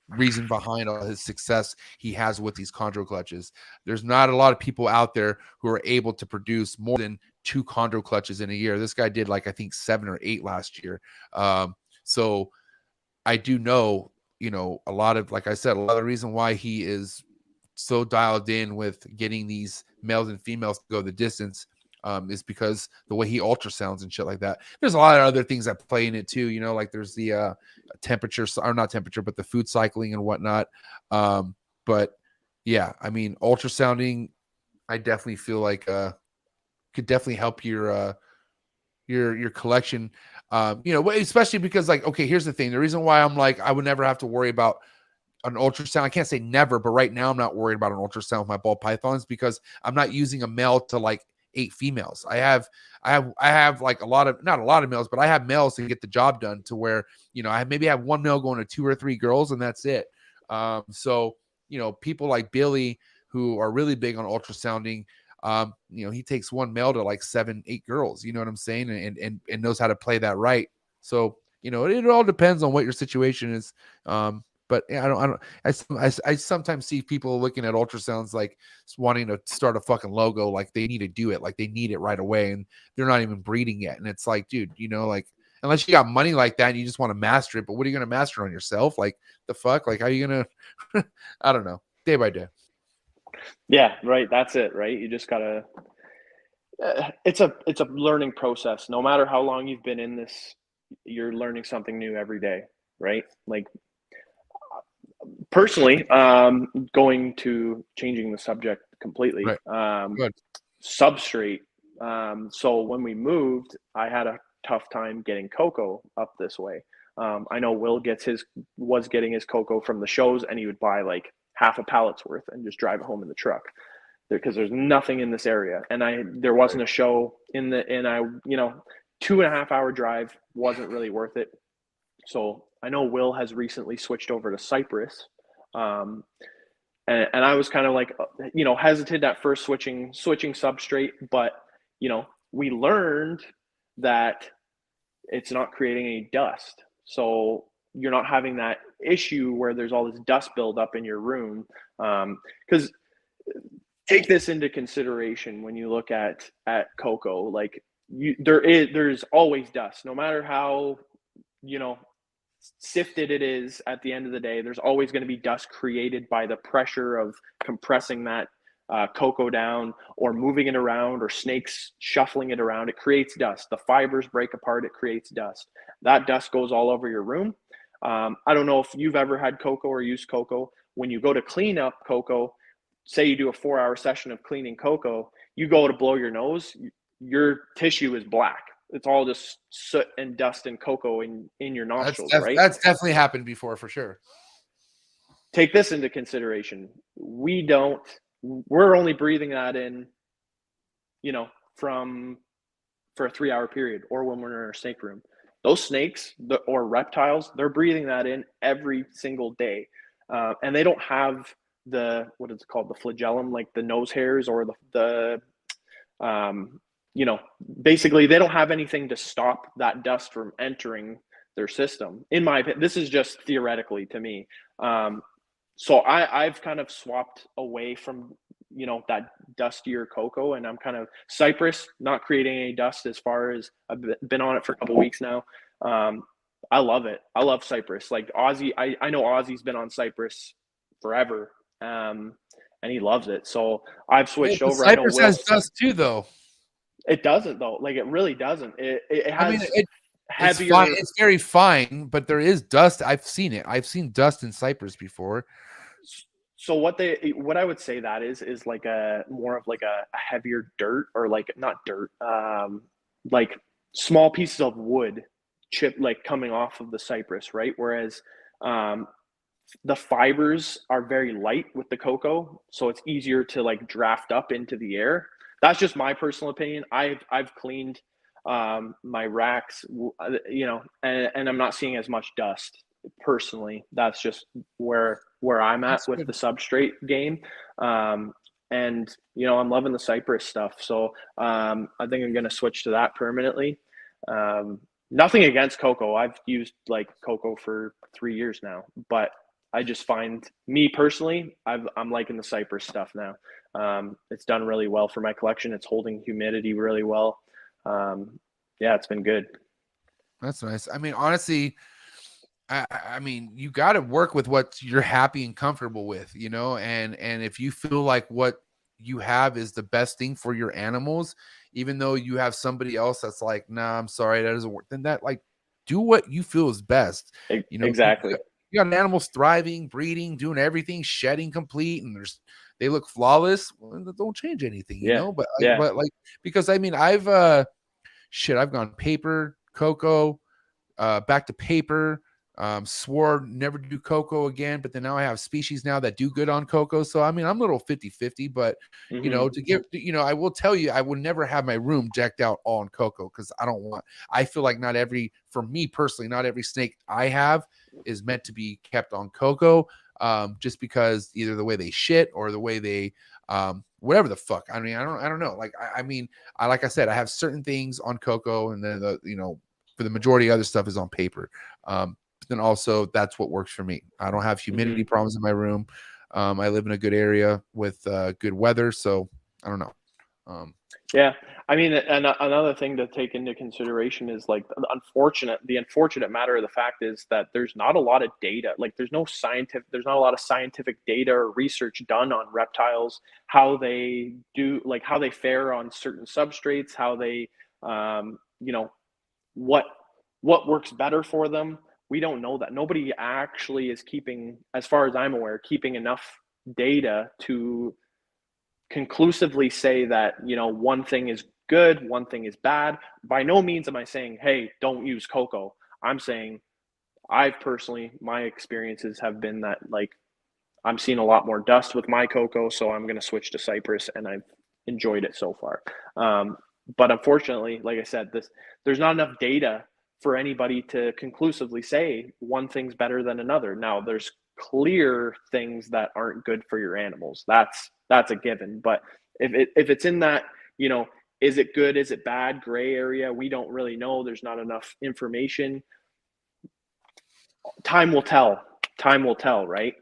reason behind all his success he has with these chondro clutches. There's not a lot of people out there who are able to produce more than 2 chondro clutches in a year. This guy did, like, I think 7 or 8 last year. So I do know, you know, a lot of the reason why he is so dialed in with getting these males and females to go the distance is because the way he ultrasounds and shit like that. There's a lot of other things that play in it too, you know, like there's the temperature, or not temperature, but the food cycling and whatnot. But yeah, I mean, ultrasounding, I definitely feel like could definitely help your collection. You know, especially because, like, okay, here's the thing. The reason why I'm like, I would never have to worry about an ultrasound. I can't say never, but right now I'm not worried about an ultrasound with my ball pythons because I'm not using a male to like 8 females. I have like not a lot of males, but I have males to get the job done to where, you know, I maybe have one male going to 2 or 3 girls and that's it. So, you know, people like Billy who are really big on ultrasounding, you know, he takes one male to like 7, 8 girls, you know what I'm saying? And knows how to play that right. So, you know, it all depends on what your situation is. But yeah, I sometimes see people looking at ultrasounds like wanting to start a fucking logo, like they need to do it, like they need it right away, and they're not even breeding yet. And it's like, dude, you know, like unless you got money like that and you just want to master it, but what are you gonna master on yourself? Like the fuck? Like how are you gonna I don't know, day by day. Yeah, right. That's it, right? You just gotta it's a learning process. No matter how long you've been in this, you're learning something new every day, right? Like personally, going to changing the subject completely. Right. Good. Substrate. So when we moved, I had a tough time getting cocoa up this way. I know Will was getting his cocoa from the shows, and he would buy like half a pallet's worth and just drive it home in the truck because there's nothing in this area. And there wasn't a show you know, 2.5 hour drive wasn't really worth it. So I know Will has recently switched over to Cypress. And I was kind of like, you know, hesitant at first switching substrate, but you know, we learned that it's not creating any dust. So you're not having that issue where there's all this dust buildup in your room. Because take this into consideration when you look at cocoa, like there's always dust, no matter how, you know, sifted it is. At the end of the day, there's always going to be dust created by the pressure of compressing that cocoa down or moving it around or snakes shuffling it around. It creates dust. The fibers break apart, it creates dust. That dust goes all over your room. I don't know if you've ever had cocoa or used cocoa. When you go to clean up cocoa, say you do a 4-hour session of cleaning cocoa, you go to blow your nose, your tissue is black. It's all just soot and dust and cocoa in your nostrils, right? That's definitely happened before for sure. Take this into consideration. We're only breathing that in, you know, for a 3-hour period or when we're in our snake room. Those snakes or reptiles, they're breathing that in every single day. And they don't have what is it called? The flagellum, like the nose hairs or you know, basically they don't have anything to stop that dust from entering their system. In my opinion, this is just theoretically to me. So I've kind of swapped away from, you know, that dustier cocoa, and I'm kind of Cypress, not creating any dust as far as I've been on it for a couple of weeks now. I love it. I love Cypress. Like Ozzy, I know Ozzy's been on Cypress forever, and he loves it. So I've switched over. Cypress has dust too, though. It doesn't, though. Like it really doesn't. It has. I mean, heavier. It's very fine, but there is dust. I've seen it. I've seen dust in Cypress before. So what I would say that is like more of like a heavier dirt, or like not dirt, like small pieces of wood chip like coming off of the Cypress, right? Whereas the fibers are very light with the cocoa, so it's easier to like draft up into the air. That's just my personal opinion. I've cleaned my racks, you know, and I'm not seeing as much dust personally. That's just where I'm at with the substrate game. And you know, I'm loving the Cypress stuff. So I think I'm going to switch to that permanently. Nothing against cocoa. I've used like cocoa for 3 years now, but I just find, me personally, I'm liking the Cypress stuff now. It's done really well for my collection. It's holding humidity really well. Yeah, it's been good. That's nice. I mean, honestly, I mean, you got to work with what you're happy and comfortable with, you know, and if you feel like what you have is the best thing for your animals, even though you have somebody else that's like, nah, I'm sorry, that doesn't work, then that, like, do what you feel is best. You know, Exactly. you got animals thriving, breeding, doing everything, shedding complete, and they look flawless. Well, don't change anything, you know. But like, because I mean, I've gone paper, cocoa, back to paper. Swore never to do cocoa again, but then now I have species now that do good on cocoa. So I mean, I'm a little 50-50, but you know, I will tell you, I will never have my room decked out all on cocoa, because I feel like for me personally, not every snake I have is meant to be kept on cocoa. Just because either the way they shit or the way they whatever the fuck. I mean, I don't know. Like, I mean, like I said, I have certain things on cocoa, and then for the majority of other stuff is on paper. But then also that's what works for me. I don't have humidity problems in my room. I live in a good area with good weather, so I don't know. Yeah, I mean, and another thing to take into consideration is like the unfortunate matter of the fact is that there's not a lot of data. Like, there's not a lot of scientific data or research done on reptiles, how they do, like how they fare on certain substrates, how they, what works better for them. We don't know that. Nobody actually is keeping, as far as I'm aware, keeping enough data to conclusively say that, one thing is good, one thing is bad. By no means am I saying, hey, don't use cocoa. I'm saying my experiences have been that, like, I'm seeing a lot more dust with my cocoa, so I'm going to switch to Cypress, and I've enjoyed it so far. But unfortunately, like I said, there's not enough data for anybody to conclusively say one thing's better than another. Now, there's clear things that aren't good for your animals. That's a given. But if it's in that, is it good, is it bad, gray area, we don't really know. There's not enough information. Time will tell, right?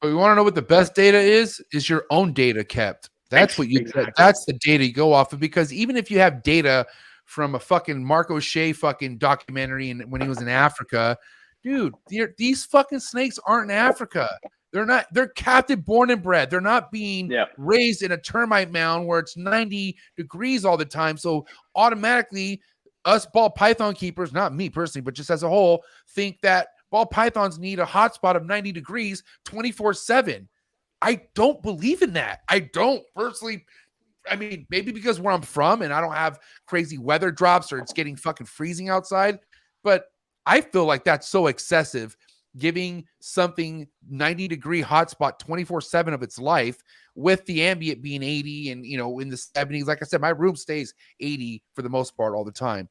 But you want to know what the best data is your own data kept. That's what exactly. That's the data you go off of, because even if you have data from a fucking Mark O'Shea fucking documentary and when he was in Africa, dude, these fucking snakes aren't in Africa. They're captive born and bred. They're not being raised in a termite mound where it's 90 degrees all the time. So automatically us ball python keepers, not me personally, but just as a whole, think that ball pythons need a hotspot of 90 degrees 24/7. I don't believe in that. I don't personally. I mean, maybe because where I'm from and I don't have crazy weather drops or it's getting fucking freezing outside, but I feel like that's so excessive, giving something 90-degree hotspot 24/7 of its life with the ambient being 80 and, in the 70s. Like I said, my room stays 80 for the most part all the time.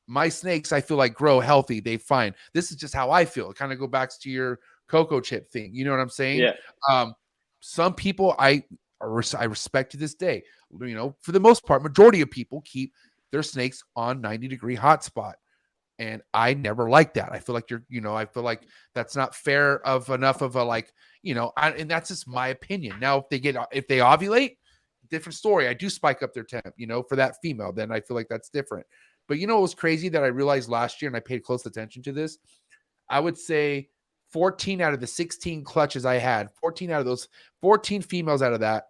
My snakes, I feel like, grow healthy. They fine. This is just how I feel. It kind of go back to your cocoa chip thing. You know what I'm saying? Yeah. Some people I respect to this day. For the most part, majority of people keep their snakes on 90-degree hotspot. And I never like that. I feel like I feel like that's not fair of enough of a, like, and that's just my opinion. Now, if they ovulate, different story. I do spike up their temp, for that female, then I feel like that's different. But what was crazy that I realized last year, and I paid close attention to this, I would say 14 out of the 16 clutches I had, 14 out of those 14 females out of that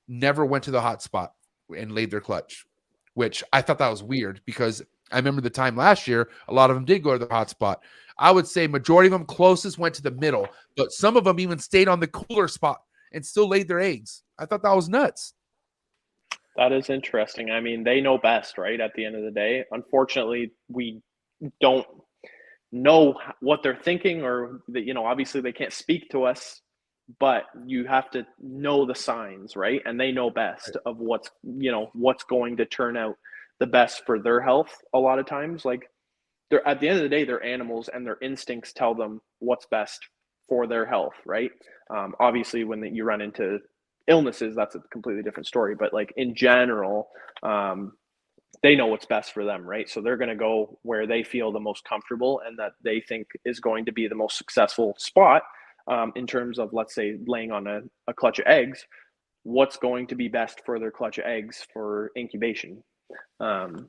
never went to the hot spot and laid their clutch, which I thought that was weird, because I remember the time last year, a lot of them did go to the hot spot. I would say majority of them closest went to the middle, but some of them even stayed on the cooler spot and still laid their eggs. I thought that was nuts. That is interesting. I mean, they know best, right? At the end of the day, unfortunately, we don't know what they're thinking, or that, obviously they can't speak to us, but you have to know the signs, right? And they know best of what's going to turn out the best for their health. A lot of times, like, they're, at the end of the day, they're animals, and their instincts tell them what's best for their health, right? Obviously, when you run into illnesses, that's a completely different story. But, like, in general, they know what's best for them, right? So they're going to go where they feel the most comfortable and that they think is going to be the most successful spot, in terms of, let's say, laying on a clutch of eggs. What's going to be best for their clutch of eggs for incubation? That's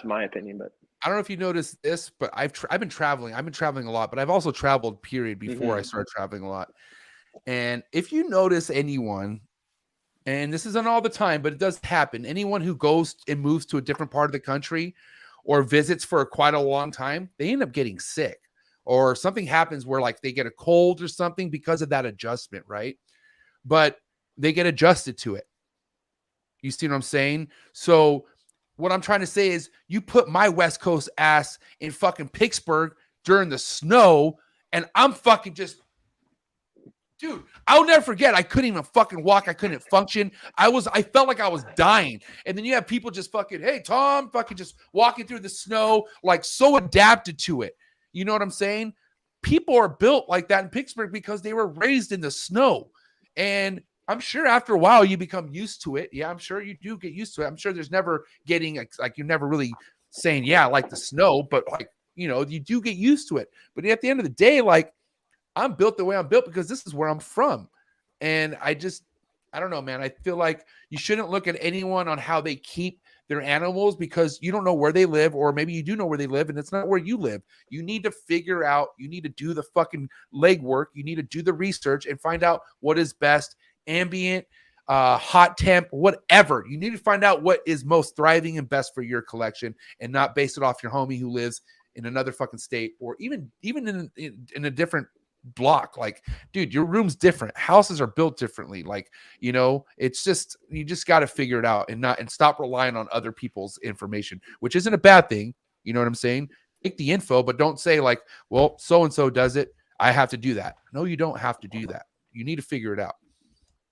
my opinion. But I don't know if you noticed this, but I've been traveling. I've been traveling a lot, but I've also traveled before I started traveling a lot. And if you notice anyone and this isn't all the time, but it does happen. Anyone who goes and moves to a different part of the country or visits for quite a long time, they end up getting sick, or something happens where like they get a cold or something because of that adjustment, right? But they get adjusted to it. You see what I'm saying? So what I'm trying to say is you put my West Coast ass in fucking Pittsburgh during the snow, and I'm fucking just, dude, I'll never forget. I couldn't even fucking walk. I couldn't function. I felt like I was dying. And then you have people just fucking, hey, Tom, fucking just walking through the snow, like so adapted to it. You know what I'm saying? People are built like that in Pittsburgh because they were raised in the snow. And I'm sure after a while you become used to it. Yeah, I'm sure you do get used to it. I'm sure there's never getting like you're never really saying, yeah, I like the snow, but like, you know, you do get used to it. But at the end of the day, like, I'm built the way I'm built because this is where I'm from. And I don't know, man. I feel like you shouldn't look at anyone on how they keep their animals because you don't know where they live, or maybe you do know where they live and it's not where you live. You need to figure out, you need to do the fucking legwork. You need to do the research and find out what is best, ambient, hot temp, whatever. You need to find out what is most thriving and best for your collection and not base it off your homie who lives in another fucking state or even in a different block. Like, dude, your room's different. Houses are built differently. Like, you know, it's just, you just got to figure it out and stop relying on other people's information, which isn't a bad thing. You know what I'm saying? Take the info, but don't say like, well, so-and-so does it, I have to do that. No, you don't have to do that. You need to figure it out.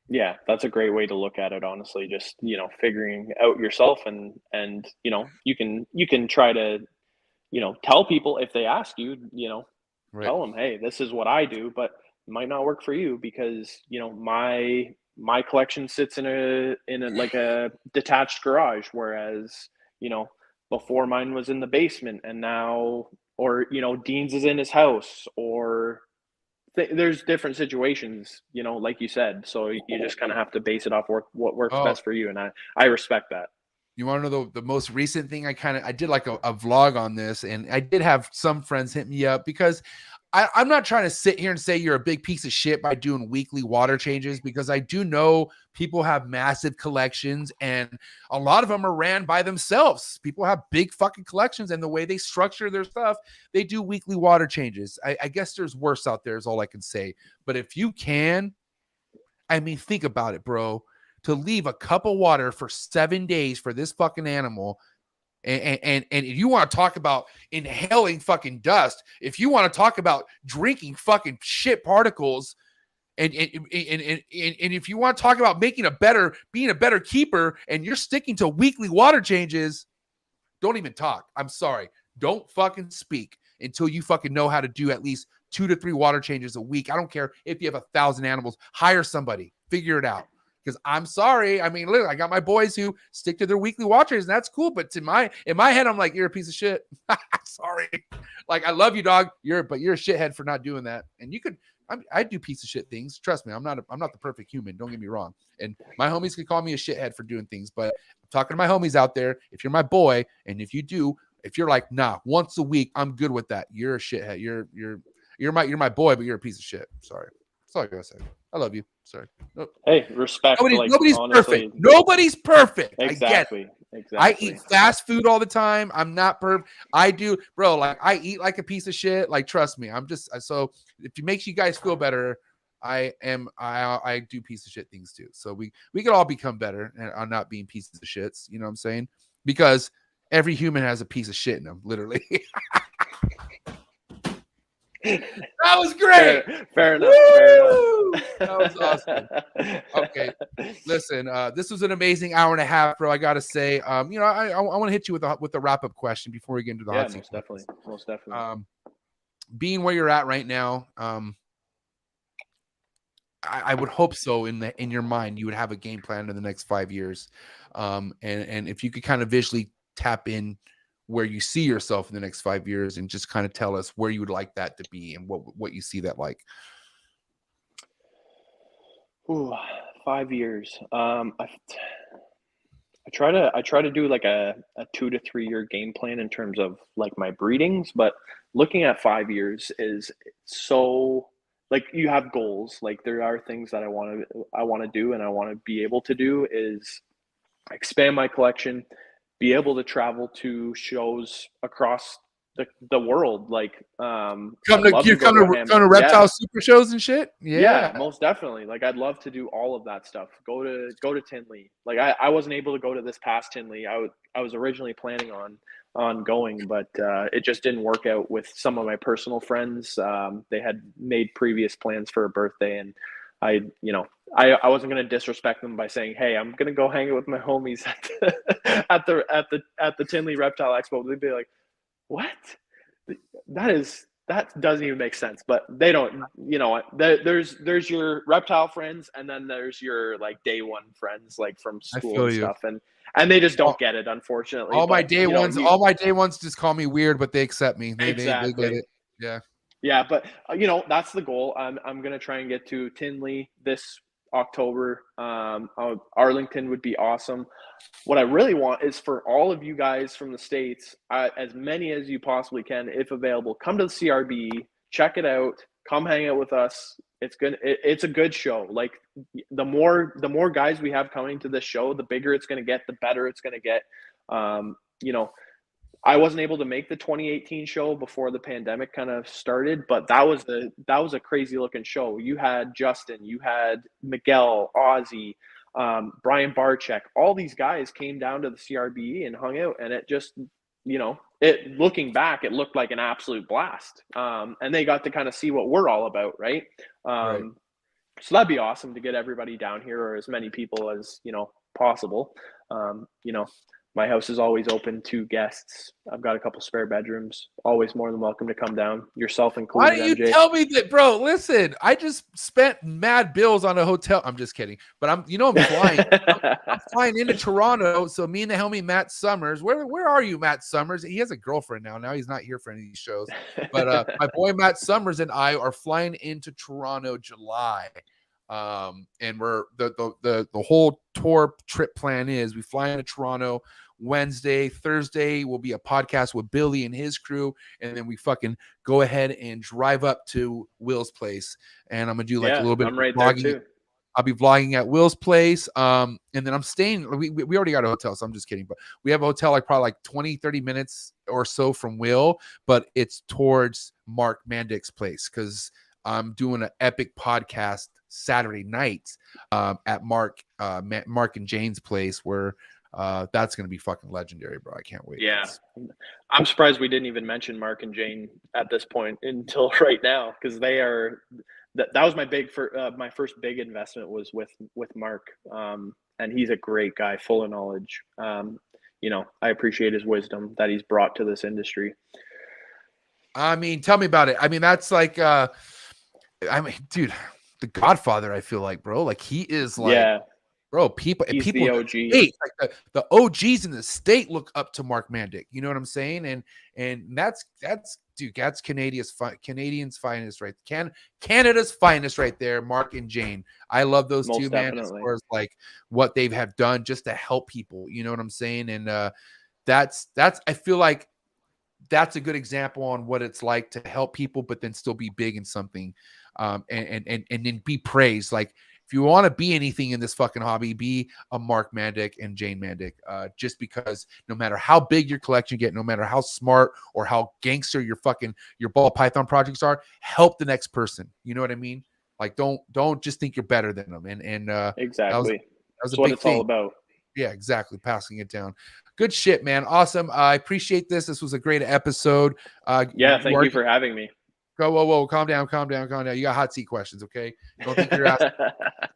Yeah, that's a great way to look at it, honestly. Just, you know, figuring out yourself and you know, you can try to, you know, tell people if they ask you, you know, Right. tell them, hey, this is what I do, but it might not work for you because, you know, my collection sits in a like a detached garage, whereas, you know, before mine was in the basement, and now, or, you know, Dean's is in his house, or there's different situations, you know, like you said. So you just kind of have to base it off what works best for you, and I respect that. You want to know the most recent thing? I did like a vlog on this, and I did have some friends hit me up because I'm not trying to sit here and say you're a big piece of shit by doing weekly water changes, because I do know people have massive collections and a lot of them are ran by themselves. People have big fucking collections, and the way they structure their stuff, they do weekly water changes. I guess there's worse out there is all I can say. But if you can, I mean, think about it, bro. To leave a cup of water for 7 days for this fucking animal. And if you want to talk about inhaling fucking dust, if you want to talk about drinking fucking shit particles, and if you want to talk about being a better keeper, and you're sticking to weekly water changes, don't even talk. I'm sorry. Don't fucking speak until you fucking know how to do at least 2 to 3 water changes a week. I don't care if you have 1,000 animals. Hire somebody. Figure it out. Because I'm sorry. I mean, look, I got my boys who stick to their weekly watchers, and that's cool. But in my head, I'm like, you're a piece of shit. Sorry. Like, I love you, dog. But you're a shithead for not doing that. And you could, I do piece of shit things. Trust me, I'm not the perfect human. Don't get me wrong. And my homies can call me a shithead for doing things. But I'm talking to my homies out there. If you're my boy, and if you're like, nah, once a week, I'm good with that. You're a shithead. You're my boy, but you're a piece of shit. Sorry. That's all I gotta say. I love you. Sorry. Nope. Hey, respect. Nobody's honestly, perfect. Nobody's perfect. Exactly. I eat fast food all the time. I'm not perfect. I do, bro. Like, I eat like a piece of shit. Like, trust me. I'm just, so if it makes you guys feel better, I do piece of shit things too. So we could all become better on not being pieces of shits. You know what I'm saying? Because every human has a piece of shit in them, literally. That was great. Fair enough. Fair enough. That was awesome. Okay, listen. This was an amazing hour and a half, bro. I gotta say, you know, I want to hit you with a wrap up question before we get into the hot seat. Most definitely. Being where you're at right now, I would hope so. In your mind, you would have a game plan in the next 5 years, and if you could kind of visually tap in where you see yourself in the next 5 years, and just kind of tell us where you would like that to be and what you see that like. Ooh, 5 years. I try to do like a 2 to 3 year game plan in terms of like my breedings, but looking at 5 years is so like you have goals. Like there are things that I want to do and I want to be able to do is expand my collection, be able to travel to shows across the world. Like I'd love to go to a come to Reptile super shows and shit. Yeah, most definitely. Like I'd love to do all of that stuff. Go to TINLEY. Like I wasn't able to go to this past TINLEY. I was originally planning on going, but it just didn't work out with some of my personal friends. They had made previous plans for a birthday, and I wasn't going to disrespect them by saying, "Hey, I'm going to go hang out with my homies at the TINLEY Reptile Expo." They'd be like, "What? That doesn't even make sense." But they don't, there's your reptile friends, and then there's your like day one friends, like from school and stuff, and they just don't get it, unfortunately. All my day ones just call me weird, but they accept me. They get it. Yeah, but that's the goal. I'm gonna try and get to TINLEY this October. Arlington would be awesome. What I really want is for all of you guys from the States, as many as you possibly can, if available, come to the CRB, check it out, come hang out with us. It's a good show. Like the more guys we have coming to this show, the bigger it's going to get, the better it's going to get. I wasn't able to make the 2018 show before the pandemic kind of started, but that was a crazy looking show. You had Justin, you had Miguel, Ozzy, Brian BARCZYK, all these guys came down to the CRBE and hung out, and it just, looking back, it looked like an absolute blast. And they got to kind of see what we're all about, right? Right. So that'd be awesome to get everybody down here, or as many people as, possible. My house is always open to guests. I've got a couple spare bedrooms. Always more than welcome to come down, yourself included. Why do you tell me that, bro? Listen, I just spent mad bills on a hotel. I'm just kidding, but I'm flying. I'm flying into Toronto. So me and the homie Matt Summers. Where are you, Matt Summers? He has a girlfriend now. Now he's not here for any of these shows. But my boy Matt Summers and I are flying into Toronto July. And we're the whole tour trip plan is we fly into Toronto Wednesday. Thursday will be a podcast with Billy and his crew, and then we fucking go ahead and drive up to Will's place, and I'm gonna do like a little bit of vlogging. There too. I'll be vlogging at Will's place, and then I'm staying. We already got a hotel, so I'm just kidding, but we have a hotel like probably like 20-30 minutes or so from Will, but it's towards Mark Mandick's place because I'm doing an epic podcast Saturday night at Mark and Jane's place, where that's going to be fucking legendary, bro. I can't wait. Yeah. I'm surprised we didn't even mention Mark and Jane at this point until right now, because they are that was my first big investment was with Mark, and he's a great guy, full of knowledge. I appreciate his wisdom that he's brought to this industry. I mean, tell me about it. I mean, that's like dude, the Godfather, I feel like, bro. Like he is like, bro, people He's the OG. Like the OGs in the state look up to Mark Mandick. You know what I'm saying? And that's dude, that's Canadian's finest, right? Canada's finest right there, Mark and Jane. I love those Most two, definitely. man, as far as like what they have done just to help people. You know what I'm saying? And that's I feel like that's a good example on what it's like to help people, but then still be big in something. And then be praised. Like if you want to be anything in this fucking hobby, be a Mark Mandick and Jane Mandick. Just because no matter how big your collection get, no matter how smart or how gangster your ball python projects are, help the next person. You know what I mean? Like don't just think you're better than them. And exactly. That was what big it's thing. all about. Yeah, exactly. Passing it down. Good shit, man. Awesome. I appreciate this. This was a great episode. Thank you for having me. Whoa, calm down. You got hot seat questions, okay? Don't think you're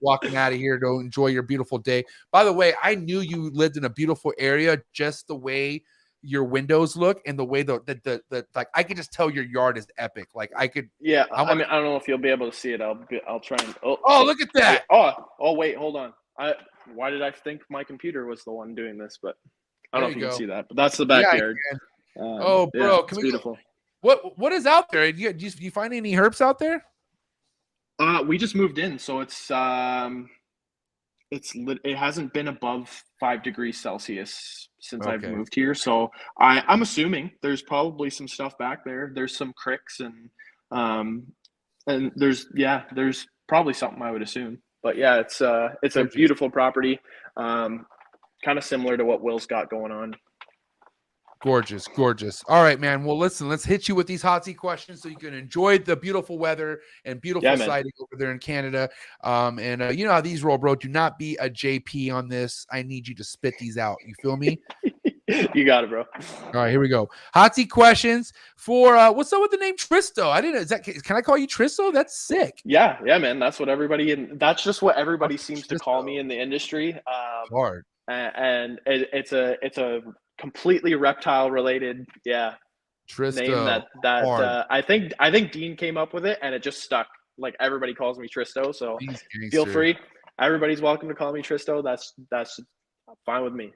walking out of here. Go enjoy your beautiful day. By the way, I knew you lived in a beautiful area, just the way your windows look and the way the like I could just tell your yard is epic. Like I could. Yeah, I don't know if you'll be able to see it. I'll try and. Oh, look at that. Oh, wait, hold on. Why did I think my computer was the one doing this? But I don't know if you can see that. But that's the backyard. Oh, bro, it's beautiful. What is out there? Do you find any herps out there? We just moved in, so it hasn't been above 5 degrees Celsius since I've moved here. So I'm assuming there's probably some stuff back there. There's some cricks and And there's probably something, I would assume. But yeah, it's a beautiful property. Kind of similar to what Will's got going on. Gorgeous, gorgeous. All right, man. Well, listen, let's hit you with these hot seat questions so you can enjoy the beautiful weather and beautiful sighting over there in Canada. You know how these roll, bro. Do not be a JP on this. I need you to spit these out. You feel me? You got it, bro. All right, here we go. Hot seat questions for what's up with the name Tristo? I didn't know. Can I call you Tristo? That's sick. Yeah, man. That's what that's just what everybody seems to call me in the industry. Hard. And it's a completely reptile related Tristo name that I think Dean came up with it, and it just stuck. Like, everybody calls me Tristo, so feel free. Everybody's welcome to call me Tristo. That's fine with me.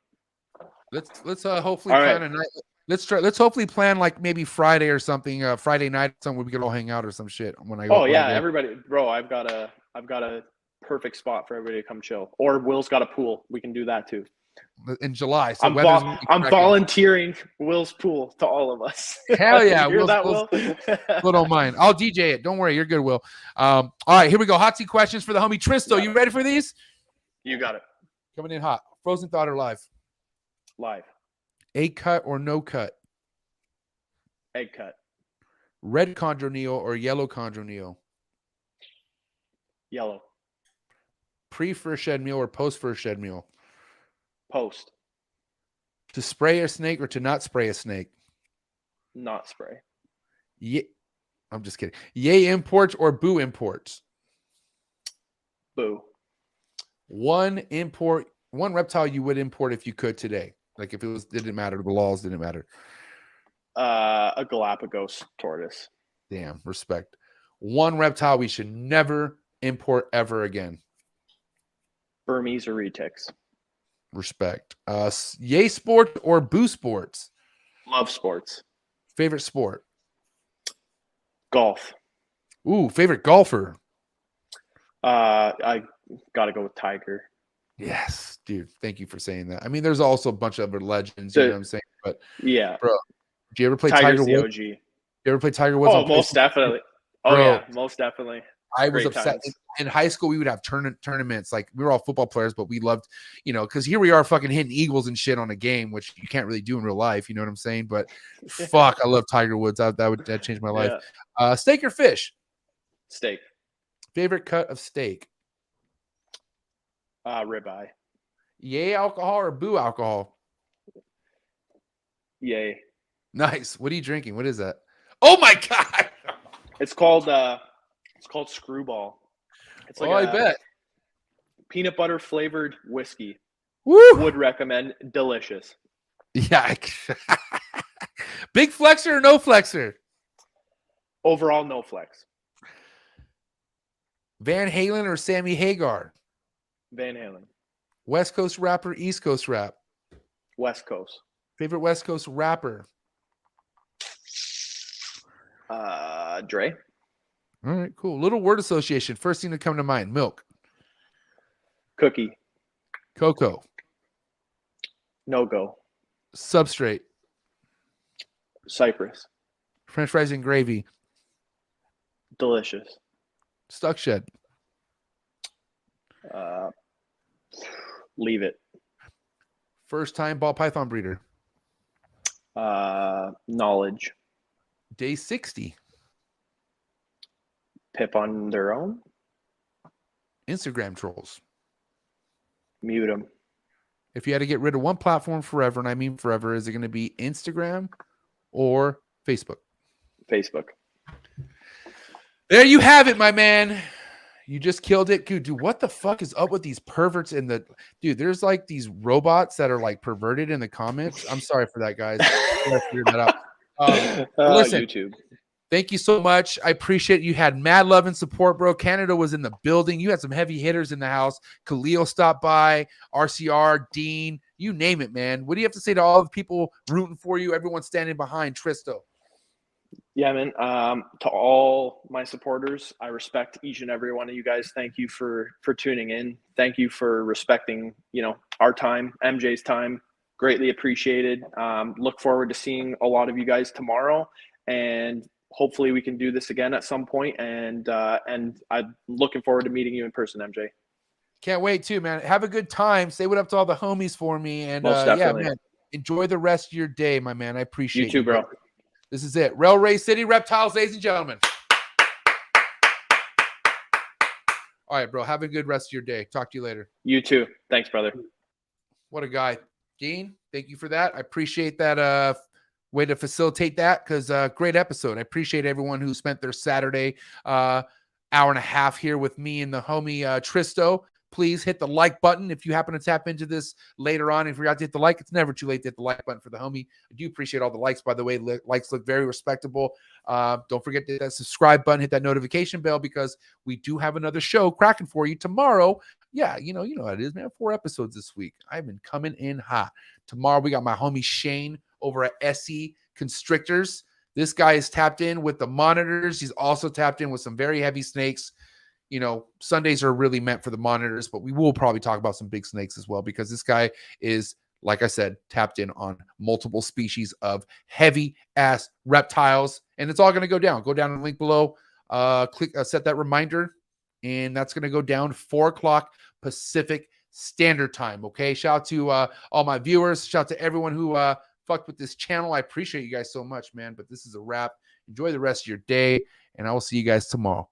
Let's hopefully plan a night. Let's hopefully plan like maybe Friday or something. Friday night, somewhere we can all hang out or some shit. When I go. Oh yeah, everybody, bro. I've got a perfect spot for everybody to come chill. Or Will's got a pool. We can do that too. In July. So I'm volunteering Will's pool to all of us. Hell yeah. Will? Will don't mind. I'll DJ it. Don't worry. You're good, Will. All right, here we go. Hot seat questions for the homie Tristo. You ready for these? You got it. Coming in hot. Frozen thought or live? Live. Egg cut or no cut? Egg cut. Red chondroneo or yellow chondroneo? Yellow. Pre-first shed meal or post-first shed meal? Post. To spray a snake or to not spray a snake? Not spray. Yeah, I'm just kidding. Yay imports or boo imports? Boo. One reptile you would import if you could today. Like if it didn't matter, the laws didn't matter. A Galapagos tortoise. Damn, respect. One reptile we should never import ever again. Burmese retics. Respect. Yay sport or boo sports? Love sports. Favorite sport? Golf. Ooh, favorite golfer? I gotta go with Tiger. Yes, dude. Thank you for saying that. I mean, there's also a bunch of other legends, you know what I'm saying? But yeah, bro, do you ever play Tiger's Tiger Woods? You ever play Tiger Woods? Oh, most definitely. Oh, bro, yeah, most definitely. I was upset. In high school, we would have tournaments. Like, we were all football players, but we loved, because here we are fucking hitting eagles and shit on a game, which you can't really do in real life. You know what I'm saying? But fuck, I love Tiger Woods. That changed my life. Yeah. Steak or fish? Steak. Favorite cut of steak? Ribeye. Yay alcohol or boo alcohol? Yay. Nice. What are you drinking? What is that? Oh my god! It's called Screwball. It's like I bet. Peanut butter flavored whiskey. Woo! Would recommend. Delicious. Yeah. Big flexer or no flexer? Overall, no flex. Van Halen or Sammy Hagar? Van Halen. West Coast rapper, East Coast rap? West Coast. Favorite West Coast rapper? Dre. All right, cool. Little word association. First thing to come to mind. Milk. Cookie. Cocoa. No go. Substrate. Cypress. French fries and gravy. Delicious. Stuck shed. Leave it. First time ball python breeder. Knowledge. Day 60. Pip on their own. Instagram trolls. Mute them. If you had to get rid of one platform forever, and I mean forever, is it going to be Instagram or Facebook? Facebook. There you have it, my man. You just killed it. Dude, what the fuck is up with these perverts in the... Dude, there's like these robots that are like perverted in the comments. I'm sorry for that, guys. I figured that out. Listen, YouTube. Thank you so much. I appreciate it. You had mad love and support, bro. Canada was in the building. You had some heavy hitters in the house. Khalil stopped by, RCR, Dean, you name it, man. What do you have to say to all the people rooting for you, everyone standing behind Tristo? Yeah, man. To all my supporters, I respect each and every one of you guys. Thank you for tuning in. Thank you for respecting, our time, MJ's time. Greatly appreciated. Look forward to seeing a lot of you guys tomorrow. And hopefully we can do this again at some point. And I'm looking forward to meeting you in person, MJ. Can't wait too, man. Have a good time. Say what up to all the homies for me. And Most yeah, definitely. man, enjoy the rest of your day, my man. I appreciate You too, bro. brother. This is it. Railway City Reptiles, ladies and gentlemen. All right, bro. Have a good rest of your day. Talk to you later. You too. Thanks, brother. What a guy. Dean, thank you for that. I appreciate that way to facilitate that, because great episode. I appreciate everyone who spent their Saturday hour and a half here with me and the homie Tristo. Please hit the like button if you happen to tap into this later on. If you forgot to hit the like, it's never too late to hit the like button for the homie. I do appreciate all the likes, by the way. Likes look very respectable. Don't forget to hit that subscribe button, hit that notification bell, because we do have another show cracking for you tomorrow. Yeah, you know how it is, man. 4 episodes this week. I've been coming in hot. Tomorrow we got my homie Shane over at SE Constrictors. This guy is tapped in with the monitors. He's also tapped in with some very heavy snakes. Sundays are really meant for the monitors, but we will probably talk about some big snakes as well, because this guy is, like I said, tapped in on multiple species of heavy ass reptiles, and it's all going to go down. Go down in the link below. Set that reminder, and that's going to go down 4 o'clock Pacific Standard Time. Okay. Shout out to all my viewers. Shout out to everyone who fucked with this channel. I appreciate you guys so much, man. But this is a wrap. Enjoy the rest of your day, and I will see you guys tomorrow.